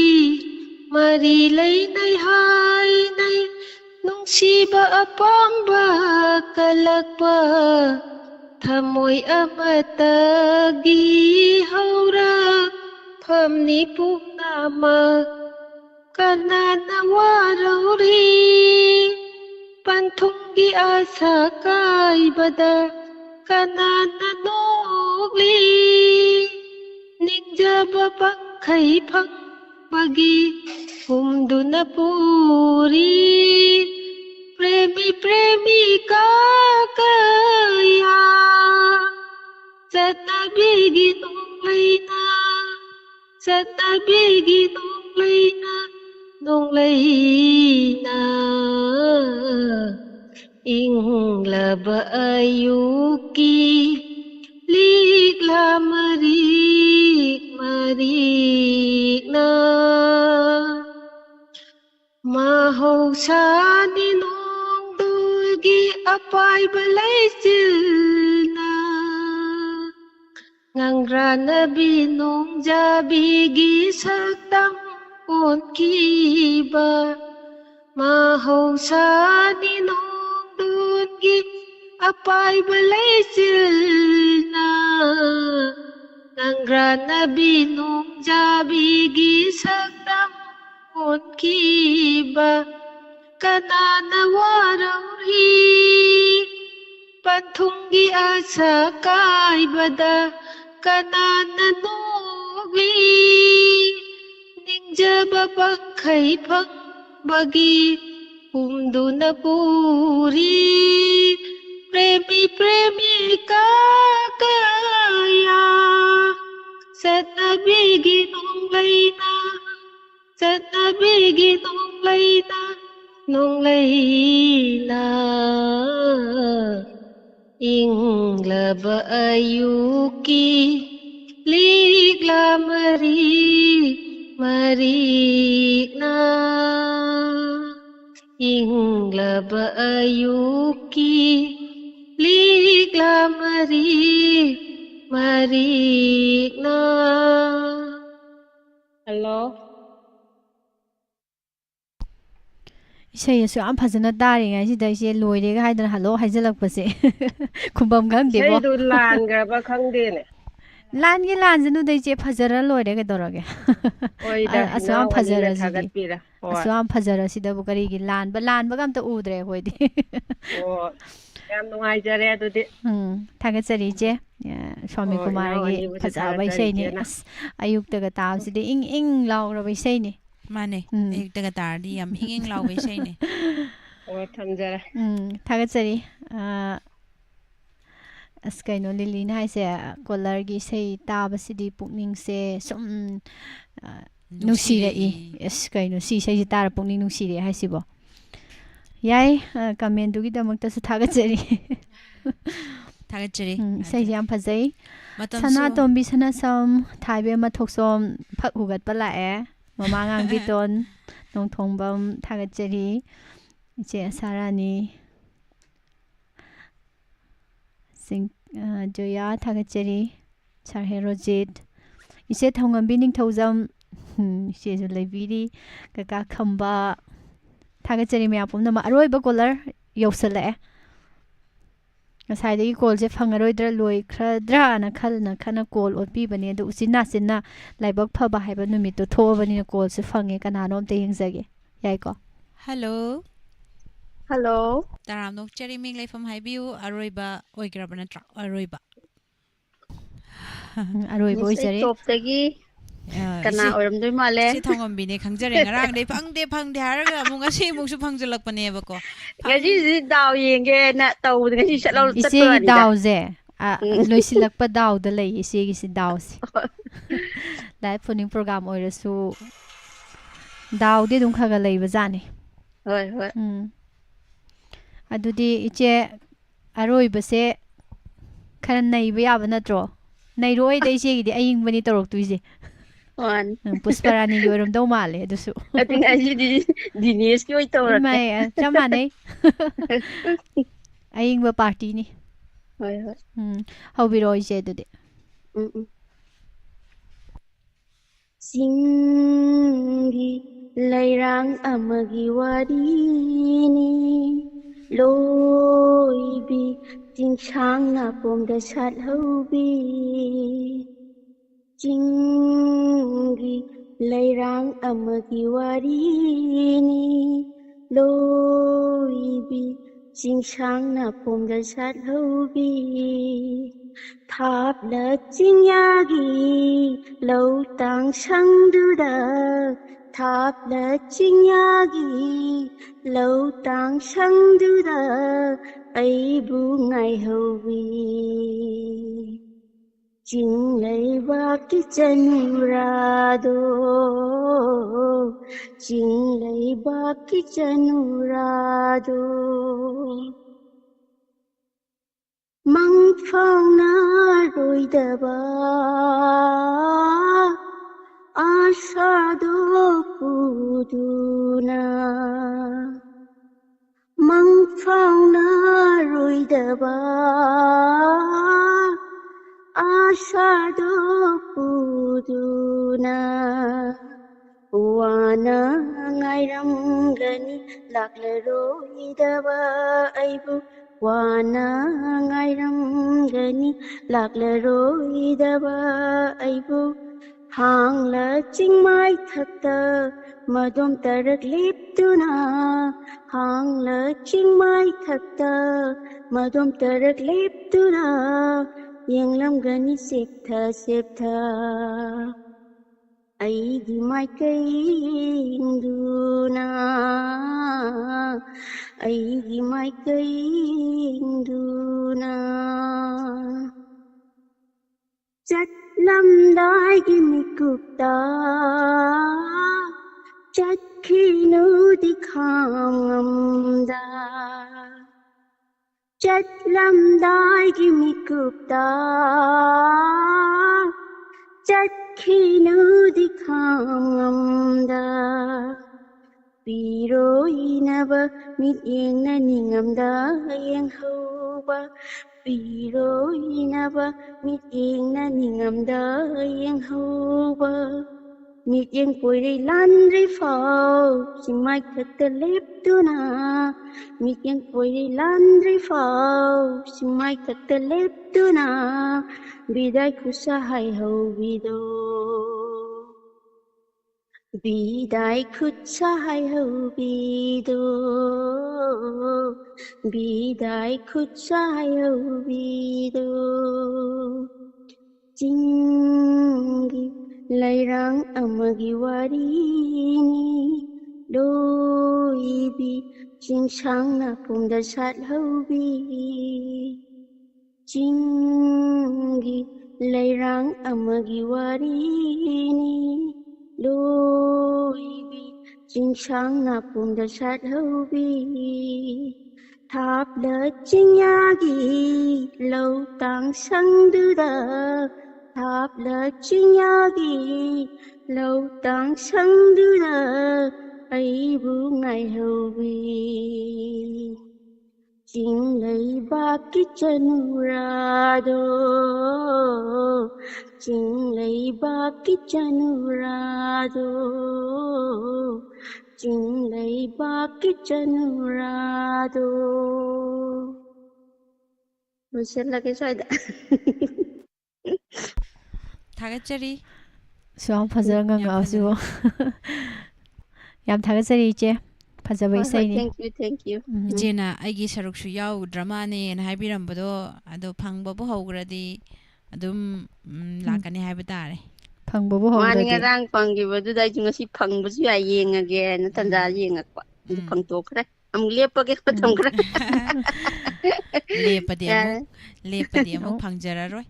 ꯃꯔꯤ ꯂꯩꯅꯩ ꯍꯥꯏꯅꯩ ꯅꯨꯡꯁꯤꯕ ꯑꯄꯥꯝꯕ ꯀꯜꯂꯛꯄ ꯊꯃꯣꯏ ꯑꯃꯇꯒꯤ ꯍꯧꯔꯛꯐꯝꯅꯤ ꯄꯨꯝꯅꯃꯛ ꯀꯅꯥꯅ ꯋꯥꯔꯧꯔꯤ ꯄꯟꯊꯨꯡꯒꯤ ꯑꯁꯥ ꯀꯥꯏꯕꯗ ꯀꯅꯥꯅ ꯅꯣꯛꯂꯤ ꯅꯤꯡꯖꯕ ꯄꯪꯈꯩ ꯐꯪꯕꯒꯤ ꯍꯨꯝꯗꯨꯅ ꯄꯨꯔꯤ प्रेमी प्रेमिका कया चतबीगी नोंगलैना चतबीगी नोंगलैना इंग्लब अयुकी लिक्लामरी Marina mahausaनि nongdulgi apaiba leicilna ngangranabi nongjabigi saktam onkiba mahausaani nongdulgi apaiba leicilna ngangranabi nongjabigi saktam onkiba kanana warauhi panthungi asa kaibada kanana nogli ningjaba pangkhai phangbagi humduna puri premi premika kaya satnabigi nonglaina satnabigi nonglaina inglaba ayuki liglamari marina इंग्लब अयुकी लीगला मरीना हेलो इसे यम फजना तारीङꯩꯁꯤꯗ लोइरेगा हाइदन हलो हाइजलक्पसे खुबम खंगदेबो इसेदु लानग्रबा खंगदेने लानगे लानजनुदै इचे फजरा लोइरे कदौरगे असम फजरासिदि असम फजरासिदबु करिगी लानबगा अमता उद्रे होइदि ओ याम नुंगाइजरे अदुदि थागतसरी इचे स्वामी कुमारगी फजाबा इसेनि अयुक्तगा ताबसिदि इंग इंग लाउरबा इसेनि माने अयुक्तगा तारदि याम इंग इंग लाउबा इसेनि ओ थमजरा थागतसरी अस कइनो लिलीना हाइसे कोलरगी इसे ताबसिदि पुकनिंगसे सुम नुसिरई अस कइनो सिसै तार पुकनिंग नुसिरे हाइसिबो याय कमेंट दुगी दमक्तसु थागतसरी थागतसरी इसे याम फजै सना तोंबी सना सम थाइबे मथोकसोम फक हुगतपा लाए ममांगांग बितोन नोंथोंबम थागतसरी इचे सारानी जोया थागतसरी सारहेरोजित इसे थौंगंबी निंथौजम इसे लेबीरी कका खंबा थागतसरी मयापुमना अरोइबा कोलर यौसलाए ngसाइदगी कॉल से फंगरोइद्रा लोइख्रद्राना खना कॉल ओपीबने अदु उसिना सिना लाइबक फबा हाइबा नुमितो थोबनिना कॉल से फंगे कनानोम ते यंगजगे याइको हेलो हेलो ताराम नोकचरी मिंग लेफम हाइबिउ अरोइबा ओइग्रबा नत्रा अरोइबा ओइजरे टॉपतगी कना ओरमदोइ माले से थौंगंबीने खंगजरे ngरang dei phangde haraga amunga se muksu phangjalakpanebako ngasi ji daw yenge na tawud ngasi chatlaw ise gi daw je loisilakpa daw da lei ise gi si daw si live phoning program oirasu daw de dum khaga leiba jani hoi hoi adudi iche aroibase khara naiba yaba natro nairoi dei ise gi di ayingbani toroktuise Pushparani योरम दौ माले दुसु अतिंग आजी दिनेश की ओइ तौर माय चमानै आइंग बा पार्टी नि होय होय हौबिरो इसे दुदे सिंगी लैरांग अमगी वारीनी लोइबी चिंचांग नापोमदा साथहौबी चिंगी लैरांग अमगी वारीनी लोइबी चिंचांग नापोमदा साथहौबी थापला चिंयागी लौतांग संगदुदा थापला चिंयागी लौतांग संगदुदा अइबु ngaihaubi चिंगलैबाकी चनुरादो चिंगलैबाकी चनुरादो मंगफावना रोइदबा आशादो पुदुना मंगफावना रोइदबा आशादो पुदुना वाना ngairangani lakleroidaba aibu वाना ngairangani lakleroidaba aibu hangla chingmai thakta madom tarak liptuna hangla chingmai thakta madom tarak liptuna yenglam gani septha septha aigi maikai induna aigi maikai induna chatlamdai gi mikupta chakhinu dikhamda chatlamdai gi mikupta chakhinu dikhamda ꯄꯤꯔꯣꯏꯅꯕ ꯃꯤꯠꯌꯦꯡꯅ ꯅꯤꯡꯉꯝꯗ ꯌꯦꯡꯍꯧꯕ ꯄꯤꯔꯣꯏꯅꯕ ꯃꯤꯠꯌꯦꯡꯅ ꯅꯤꯡꯉꯝꯗ ꯌꯦꯡꯍꯧꯕ ꯃꯤꯠꯌꯦꯡ ꯄꯣꯏꯔꯩ ꯂꯥꯟꯗ꯭ꯔꯤ ꯐꯥꯎ ꯆꯤꯡꯃꯥꯏ ꯊꯛꯇ ꯂꯦꯞꯇꯨꯅ ꯃꯤꯠꯌꯦꯡ ꯄꯣꯏꯔꯩ ꯂꯥꯟꯗ꯭ꯔꯤ ꯐꯥꯎ ꯆꯤꯡꯃꯥꯏ ꯊꯛꯇ ꯂꯦꯞꯇꯨꯅ ꯕꯤꯗꯥꯏ ꯈꯨꯠꯁꯥ ꯍꯥꯏꯍꯧꯕꯤꯗꯣ Bidai khutsa hai ho bido Bidai khutsa hai ho bido Jingi lairang amagi warini Loibi jingsang na pumda sat ho bi Jingi lairang amagi warini Loibi jingsang na pumda sat hobi tháp lỡ chinyagi lâu tang sang duda tháp lỡ chinyagi lâu tang sang duda ai bu ngai hobi Jing lấy ba cái chân ra đô Jing lấy ba cái chân ra đô Jing lấy ba cái chân ra đô Rồi sẽ là cái xoay đã थागतचरी 수영 파자가 가지고 얌 타가서리 이제 파자바 이사이니 Thank you 이제나 아이기 서룩수 야우 드라마네 하이비람보도 아도 방법부 하우그라디 ꯑꯗꯨꯝ ꯂꯥꯛꯀꯅꯤ ꯍꯥꯏꯕ ꯇꯥꯔꯦ ꯐꯪꯕꯕꯨ ꯃꯥꯅꯤ ꯍꯧꯔꯗꯤ ꯉꯔꯥꯡ ꯐꯪꯈꯤꯕꯗꯨꯗ ꯑꯩꯁꯨ ꯉꯁꯤ ꯐꯪꯕꯁꯨ ꯌꯥꯏ ꯌꯦꯡꯉꯒꯦꯅ ꯇꯟꯖꯥ ꯌꯦꯡꯉꯛꯄ ꯑꯗꯨ ꯐꯪꯇꯣꯛꯈ꯭ꯔꯦ ꯑꯃꯨꯛ ꯂꯦꯞꯄꯒꯦ ꯃꯇꯝ ꯈꯔ ꯂꯦꯞꯄꯗꯤ ꯑꯃꯨꯛ ꯐꯪꯖꯔꯔꯣꯏ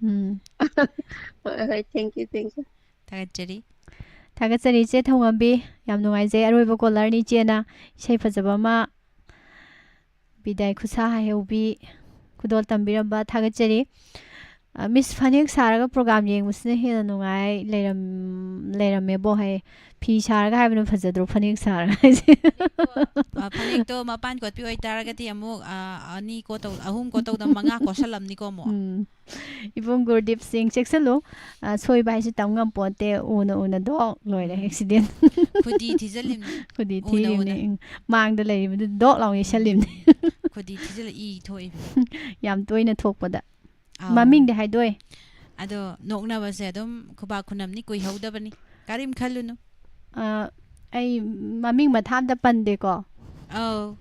ꯍꯣꯏ ꯍꯣꯏ ꯊꯦꯡꯛ ꯌꯨ ꯊꯥꯒꯠꯆꯔꯤ ꯊꯥꯒꯠꯆꯔꯤ ꯏꯆꯦ ꯊꯧꯉꯝꯕꯤ ꯌꯥꯝ ꯅꯨꯡꯉꯥꯏꯖꯩ ꯑꯔꯣꯏꯕ ꯀꯣꯂꯔꯅꯤ ꯏꯆꯦꯅ ꯏꯁꯩ ꯐꯖꯕ ꯑꯃ ꯕꯤꯗꯥꯏ ꯈꯨꯠꯁꯥ ꯍꯥꯏꯍꯧꯕꯤ ꯈꯨꯗꯣꯜ ꯇꯝꯕꯤꯔꯝꯕ ꯊꯥꯒꯠꯆꯔꯤ ꯃꯤꯁ ꯐꯅꯦꯛ ꯁꯥꯔꯒ ꯄ꯭ꯔꯣꯒ꯭ꯔꯥꯝ ꯌꯦꯡꯕꯁꯤꯅ ꯍꯦꯟꯅ ꯅꯨꯡꯉꯥꯏ ꯂꯩꯔꯝꯃꯦꯕꯣ ꯍꯥꯏ ꯐꯤ ꯁꯥꯔꯒ ꯍꯥꯏꯕꯅ ꯐꯖꯗ꯭ꯔꯣ ꯐꯅꯦꯛ ꯁꯥꯔꯒ ꯍꯥꯏꯁꯦ ꯐꯅꯦꯛꯇꯣ ꯃꯄꯥꯟ ꯀꯣꯠꯄꯤ ꯑꯣꯏꯇꯥꯔꯒꯗꯤ ꯑꯃꯨꯛ ꯑꯅꯤ ꯀꯣꯠꯇꯧ ꯑꯍꯨꯝ ꯀꯣꯠꯇꯧꯗ ꯃꯉꯥ ꯀꯣꯠꯁꯜꯂꯝꯅꯤꯀꯣ ꯑꯃꯨꯛ ꯏꯕꯨꯡ ꯒꯨꯔꯗꯤꯞ ꯁꯤꯡ ꯆꯦꯛꯁꯜꯂꯨ ꯁꯣꯏꯕ ꯍꯥꯏꯁꯦ ꯇꯝ ꯉꯝꯄꯣꯟꯇꯦ ꯎꯅ ꯗꯣꯛ ꯂꯣꯏꯔꯦ ꯑꯦꯛꯁꯤꯗꯦꯟ ꯈꯨꯗꯤ ꯊꯤꯖꯜꯂꯤꯝꯅꯤ ꯈꯨꯗꯤ ꯊꯤꯔꯤꯝꯅꯤ ꯃꯥꯡꯗ ꯂꯩꯔꯤꯕꯗꯨ ꯗꯣꯛ ꯂꯥꯎ ꯌꯩꯁꯜꯂꯤꯝꯅꯤ ꯈꯨꯗꯤ ꯊꯤꯖꯜꯂ ꯏ ꯊꯣꯛꯏꯕ ꯌꯥꯝ ꯇꯣꯏꯅ ꯊꯣꯛꯄꯗ ꯃꯃꯤꯡꯗꯤ ꯍꯥꯏꯗꯣꯛꯑꯦ ꯑꯗꯣ ꯅꯣꯛꯅꯕꯁꯦ ꯑꯗꯨꯝ ꯈꯨꯕꯥꯛ ꯈꯨꯅꯝꯅꯤ ꯀꯨꯏꯍꯧꯗꯕꯅꯤ ꯀꯔꯤꯝ ꯈꯜꯂꯨꯅꯨ ꯑꯩ ꯃꯃꯤꯡ ꯃꯊꯥꯝꯇ ꯄꯟꯗꯦꯀꯣ ꯑꯧ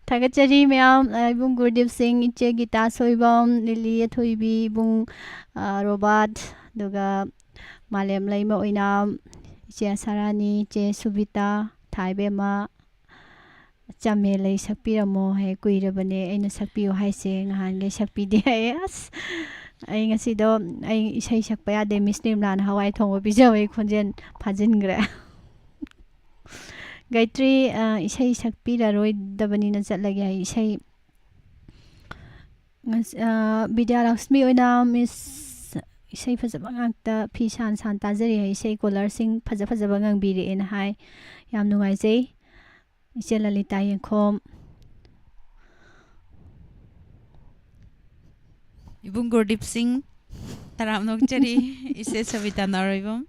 ꯊꯥꯒꯠꯆꯔꯤ ꯃꯌꯥꯝ ꯏꯕꯨꯡ ꯒꯨꯔꯗꯤꯞ ꯁꯤꯡ ꯏꯆꯦ ꯒꯤꯇꯥ ꯁꯣꯏꯕꯝ ꯂꯤꯂꯤ ꯑꯊꯣꯏꯕꯤ ꯏꯕꯨꯡ ꯔꯣꯕꯥꯔꯠ ꯑꯗꯨꯒ ꯃꯥꯂꯦꯝ ꯂꯩꯃ ꯑꯣꯏꯅꯥꯝ ꯏꯆꯦ ꯑꯁꯥꯔꯥꯅꯤ ꯏꯆꯦ ꯁꯨꯕꯤꯇꯥ ꯊꯥꯏꯕꯦꯝꯃ ꯆꯥꯃꯦꯂꯩ ꯁꯛꯄꯤꯔꯝꯃꯣ ꯍꯥꯏ ꯀꯨꯏꯔꯕꯅꯦ ꯑꯩꯅ ꯁꯛꯄꯤꯌꯨ ꯍꯥꯏꯁꯦ ꯉꯍꯥꯟꯈꯩ ꯁꯛꯄꯤꯗꯦ ꯍꯥꯏꯌꯦ ꯑꯁ ꯑꯩ ꯉꯁꯤꯗꯣ ꯑꯩ ꯏꯁꯩ ꯁꯛꯄ ꯌꯥꯗꯦ ꯃꯤꯁ ꯅꯤꯔꯃꯂꯥꯅ ꯍꯋꯥꯏ ꯊꯣꯡꯕ ꯄꯤꯖꯕꯩ ꯈꯣꯟꯖꯦꯜ ꯐꯥꯖꯤꯟꯈ꯭ꯔꯦ ꯒꯥꯏꯇ꯭ꯔꯤ ꯏꯁꯩ ꯁꯛꯄꯤꯔꯔꯣꯏꯗꯕꯅꯤꯅ ꯆꯠꯂꯒꯦ ꯍꯥꯏ ꯏꯁꯩ ꯕꯤꯗ꯭ꯌꯥꯂꯛꯁꯃꯤ ꯑꯣꯏꯅ ꯃꯤꯁ ꯏꯁꯩ ꯐꯖꯕ ꯉꯥꯛꯇ ꯐꯤ ꯁꯥꯟ ꯇꯥꯖꯔꯤ ꯍꯥꯏ ꯏꯁꯩ ꯀꯣꯂꯔꯁꯤꯡ ꯐꯖꯕ ꯉꯪꯕꯤꯔꯛꯑꯦꯅ ꯍꯥꯏ ꯌꯥꯝ ꯅꯨꯡꯉꯥꯏꯖꯩ ꯏꯆꯦ ꯂꯂꯤꯇꯥ ꯌꯦꯡꯈꯣꯝ ꯏꯕꯨꯡ ꯒꯨꯔꯗꯤꯞ ꯁꯤꯡ ꯇꯔꯥꯝ ꯅꯣꯛꯆꯔꯤ ꯏꯆꯦ ꯁꯕꯤꯇꯥ ꯅꯥꯎꯔꯩꯕꯝ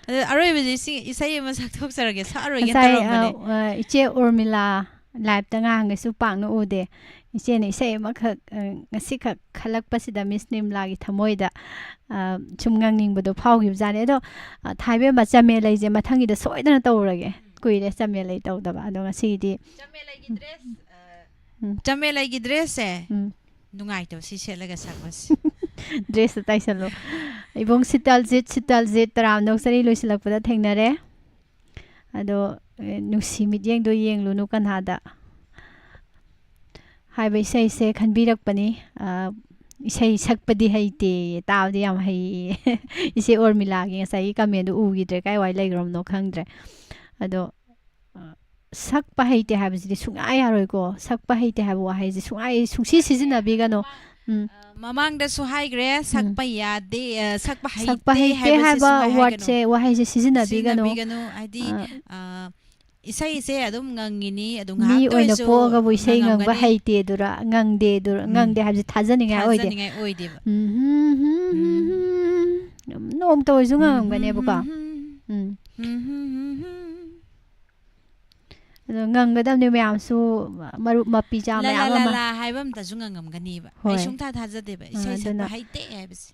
ꯑꯗꯣ ꯑꯔꯣꯏꯕꯗꯤ ꯏꯁꯩ ꯑꯃ ꯁꯛꯊꯣꯛꯆꯔꯒꯦ ꯁꯛꯑꯔꯣꯏꯒꯦ ꯇꯧꯔꯝꯕꯅꯦ ꯏꯆꯦ ꯎꯔꯃꯤꯂꯥ ꯂꯥꯏꯞꯇ ꯉꯥꯡꯒꯁꯨ ꯄꯥꯛꯅ ꯎꯗꯦ ꯏꯆꯦꯅ ꯏꯁꯩ ꯑꯃꯈꯛ ꯉꯁꯤꯈꯛ ꯈꯜꯂꯛꯄꯁꯤꯗ ꯃꯤꯁ ꯅꯤꯔꯃꯂꯥꯒꯤ ꯊꯃꯣꯏꯗ ꯁꯨꯝ ꯉꯪꯅꯤꯡꯕꯗꯣ ꯐꯥꯎꯈꯤꯕꯖꯥꯠꯅꯤ ꯑꯗꯣ ꯊꯥꯏꯕꯦꯝꯕ ꯆꯥꯃꯦꯂꯩꯁꯦ ꯃꯊꯪꯒꯤꯗ ꯁꯣꯏꯗꯅ ꯇꯧꯔꯒꯦ ꯀꯨꯏꯔꯦ ꯆꯥꯃꯦꯂꯩ ꯇꯧꯗꯕ ꯑꯗꯣ ꯉꯁꯤꯒꯤꯗꯤ ꯆꯥꯃꯦꯂꯩꯒꯤ ꯗ꯭ꯔꯦꯁꯁꯦ ꯅꯨꯡꯉꯥꯏꯇꯕ ꯁꯤ ꯁꯦꯠꯂꯒ ꯁꯛꯄꯁꯦ ꯗ꯭ꯔꯦꯁꯇ ꯇꯥꯏꯁꯜꯂꯣ ꯏꯕꯨꯡ ꯁꯤꯇꯜꯖꯤꯠ ꯇꯔꯥꯝ ꯅꯣꯛꯆꯔꯤ ꯂꯣꯏꯁꯤꯜꯂꯛꯄꯗ ꯊꯦꯡꯅꯔꯦ ꯑꯗꯣ ꯅꯨꯡꯁꯤ ꯃꯤꯠꯌꯦꯡꯗꯣ ꯌꯦꯡꯂꯨꯅꯨ ꯀꯟꯍꯥꯗ ꯍꯥꯏꯕ ꯏꯁꯩꯁꯦ ꯈꯟꯕꯤꯔꯛꯄꯅꯤ ꯏꯁꯩ ꯁꯛꯄꯗꯤ ꯍꯩꯇꯦ ꯇꯥꯕꯗꯤ ꯌꯥꯝ ꯍꯩ ꯏꯆꯦ ꯎꯔꯃꯤꯂꯥꯒꯤ ꯉꯁꯥꯏꯒꯤ ꯀꯃꯦꯟꯗꯣ ꯎꯈꯤꯗ꯭ꯔꯦ ꯀꯥꯏꯋꯥꯏ ꯂꯩꯈ꯭ꯔꯕꯅꯣ ꯈꯪꯗ꯭ꯔꯦ ꯑꯗꯣ ꯁꯛꯄ ꯍꯩꯇꯦ ꯍꯥꯏꯕꯁꯤꯗꯤ ꯁꯨꯡꯌꯥ ꯌꯥꯔꯣꯏꯀꯣ ꯁꯛꯄ ꯍꯩꯇꯦ ꯍꯥꯏꯕ ꯋꯥꯍꯩꯁꯦ ꯁꯨꯡꯁꯤ ꯁꯤꯖꯤꯟꯅꯕꯤꯒꯅꯣ ꯃꯃꯥꯡꯗꯁꯨ ꯍꯥꯏꯈ꯭ꯔꯦ ꯁꯛꯄ ꯌꯥꯗꯦ ꯁꯛꯄ ꯍꯩꯇꯦ ꯍꯥꯏꯕ ꯋꯥꯍꯩꯁꯦ ꯁꯤꯖꯤꯟꯅꯕꯤꯒꯅꯣ ꯍꯥꯏꯗꯤ isai adum ngangini adum mi oina poga bu isai ngangba haite dura ngangde habji thajaninga oide nom to isu ngangane buka nganggadamne mayam su marup mapi ja mayam ma la haibam ta su ngangamgani ba ai sung tha thajade ba isai sakba haite haibs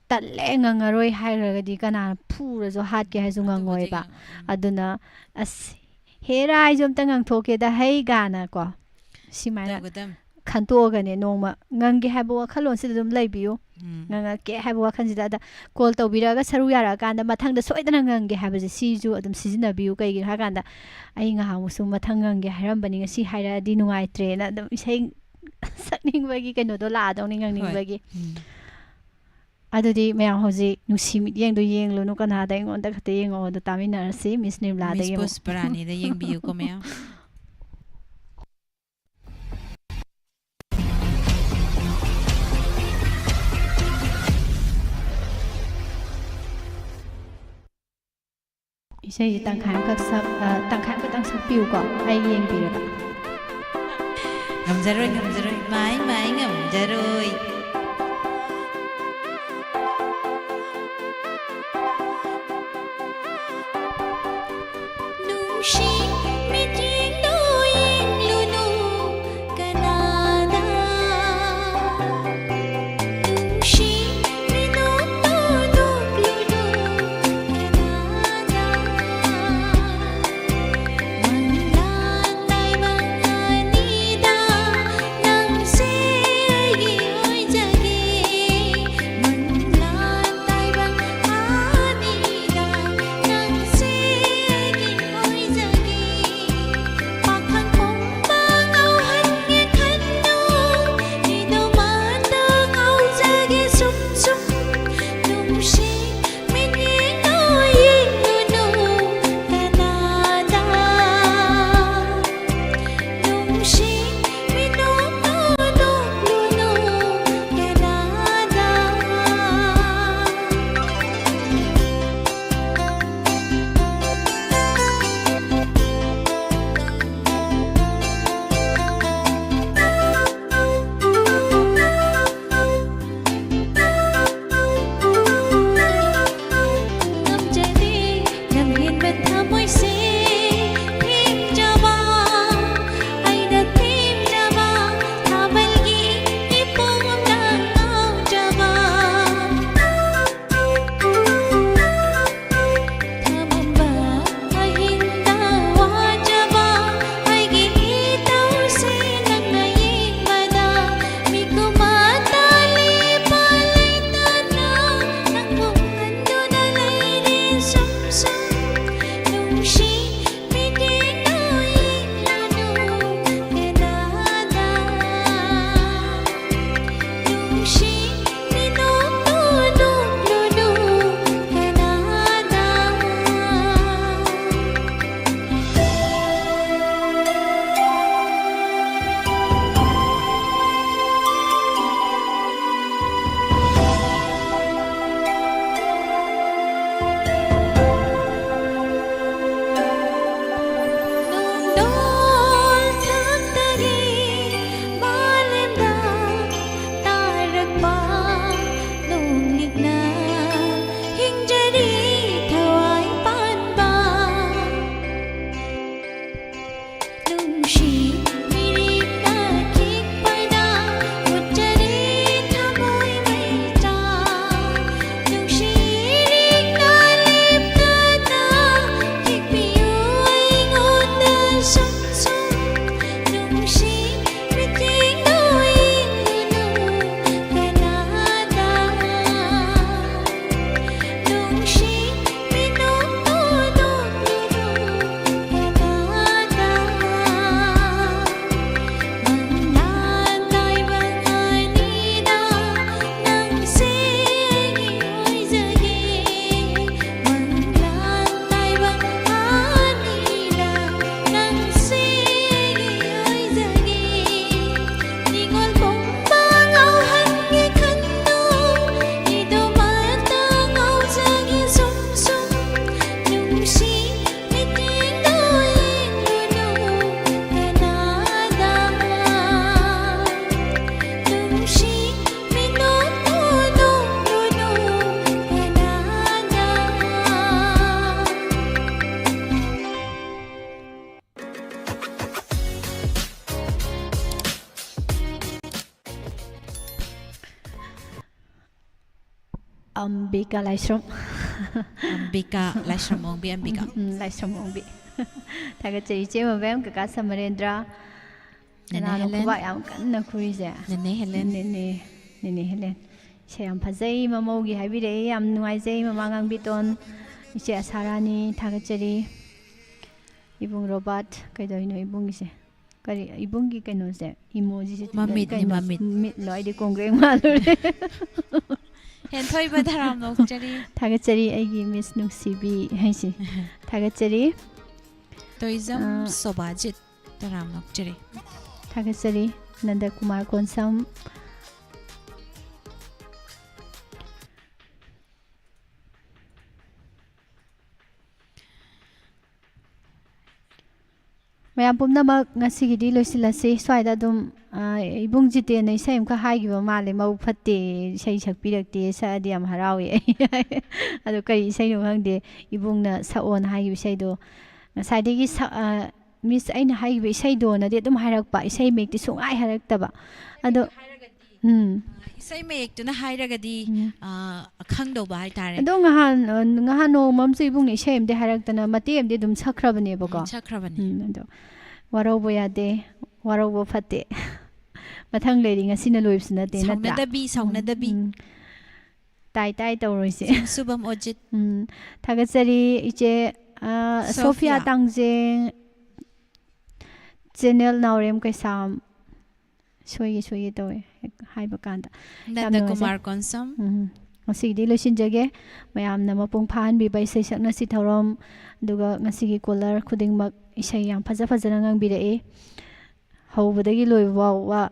talle ngangaroi hairagadi kana phura jo hat ke haisu ngangoi ba aduna as hera ai jom ta ngang thoke da hei gana ko simana khanto gane noma ngangi habo khalon si dum laibiyo nganga ke habo khan sida da call to biraga saru yara kanda mathang da soidana ngangi habo si ju adum sizina biyu kai gi ha kanda ai nga hamusu mathang ngangi hairam bani nga si haira di nungai tre na dum isai sakning bagi keno do la dong ning ngang bagi adudi mayam hoji nusi yeng do yeng lo no kana da ngon da khate yeng o do tamina si miss nimla da yeng miss Pusparani da yeng biu ko mayam isai tangkhai ka sak piu ko ai yeng bi ra ngamjaroi mai ngamjaroi Ambika Laishram. Ambika Laishram Ongbi Ambika. Laishram Ongbi. Thagachari iche mabem kaka Samarendra. Nene Helen. Kuba yam kanna kurize. Nene Helen. Nene Helen. Iche yam phajai mamogi haibire yam nuaijai mamangang biton. Iche Asarani thagachari. Ibung Robert kaidoino ibung ise. Kari ibung ki kaino se emoji se mamit loi de kongreng malure. Hen thoi ba dharam nokchari. Thagachari aigi Miss Nuksibi haisi. Thagachari Toizam Sobajit dharam nokchari. Thagachari Nanda Kumar Konsam. Mayam pumnamak ngasigidi loisilasi swaida dum ibung jite na isai amka haigiba male mau phatte isai sakpirakte saadi am harawi ado kari isai no hangde ibung na saon haigiba isai do saidegi miss aina haigiba isai do na de dum hairakpa isai mekti sungai hairaktaba ado Isai mek tu na hairagadi khangdo ba haitare. ado ngahan no mamsu ibung ni isai amde hairaktana mate amde dum sakrabane bako. Sakrabane. ado waraubo yade waraubo phatte mathang leri ngasina loibsina te natra saunadabi tai tawroise subam ojit thagachari iche Sophia Tangjeng channel naurem kaisam soyi tawe haiba kanda Nanda Kumar Konsam ngasigi loisinjage mayamna mapung phan bi bai sei sakna si thorom duga ngasigi kolar khudingmak isai yam phajana ngang birae hawbadagi loiwa wa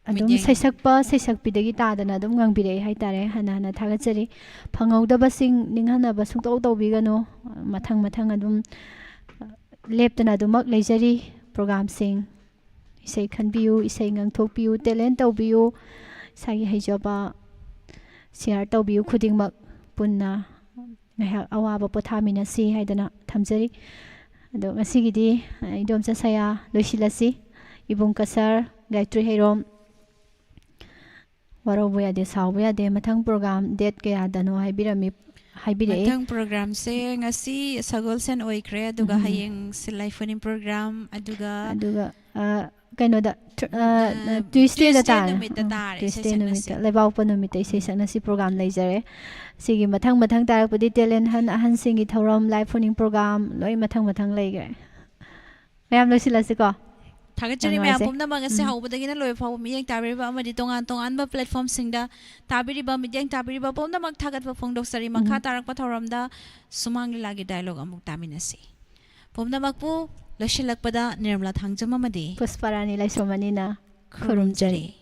adum saisakpidagi tadana adum ngang birae haitare hana thagachari phangauda sing ninghana ba sungtau tawbigano mathang adum leptana dumak leijari program sing isai khanbiu isai ngangthokpiu talent tawbiu sagi haijaba share tawbiu khudingmak punna ngahak awaba pothamina si haidana thamjari ado ngasigidi idom saya loisilasi ibung kasar Gayatri Heirom warauboya de sawboya de mathang program date kaya dano haibirami haibire mathang program se ngasi sagol sen oikre aduga hayeng silai phone program aduga kaino da Tuesday da tar Tuesday numit lebau pa numit isai sakna si program leijare sigi mathang tarakpadi talent han singi thoram live phoning program loi mathang leigre mayam loisilasi ko thagachari mayam pumna mangase haubadagina loi phaw miyeng tabiriba amadi tongan ba platform singda tabiriba miyeng tabiriba pumna mak thagatba phongdok sari makha tarakpa thoramda sumang lagi dialogue amuk taminasi pumna makpu loisilakpada Nirmala Thangjam amadi Pusparani Laisromanina khurumjari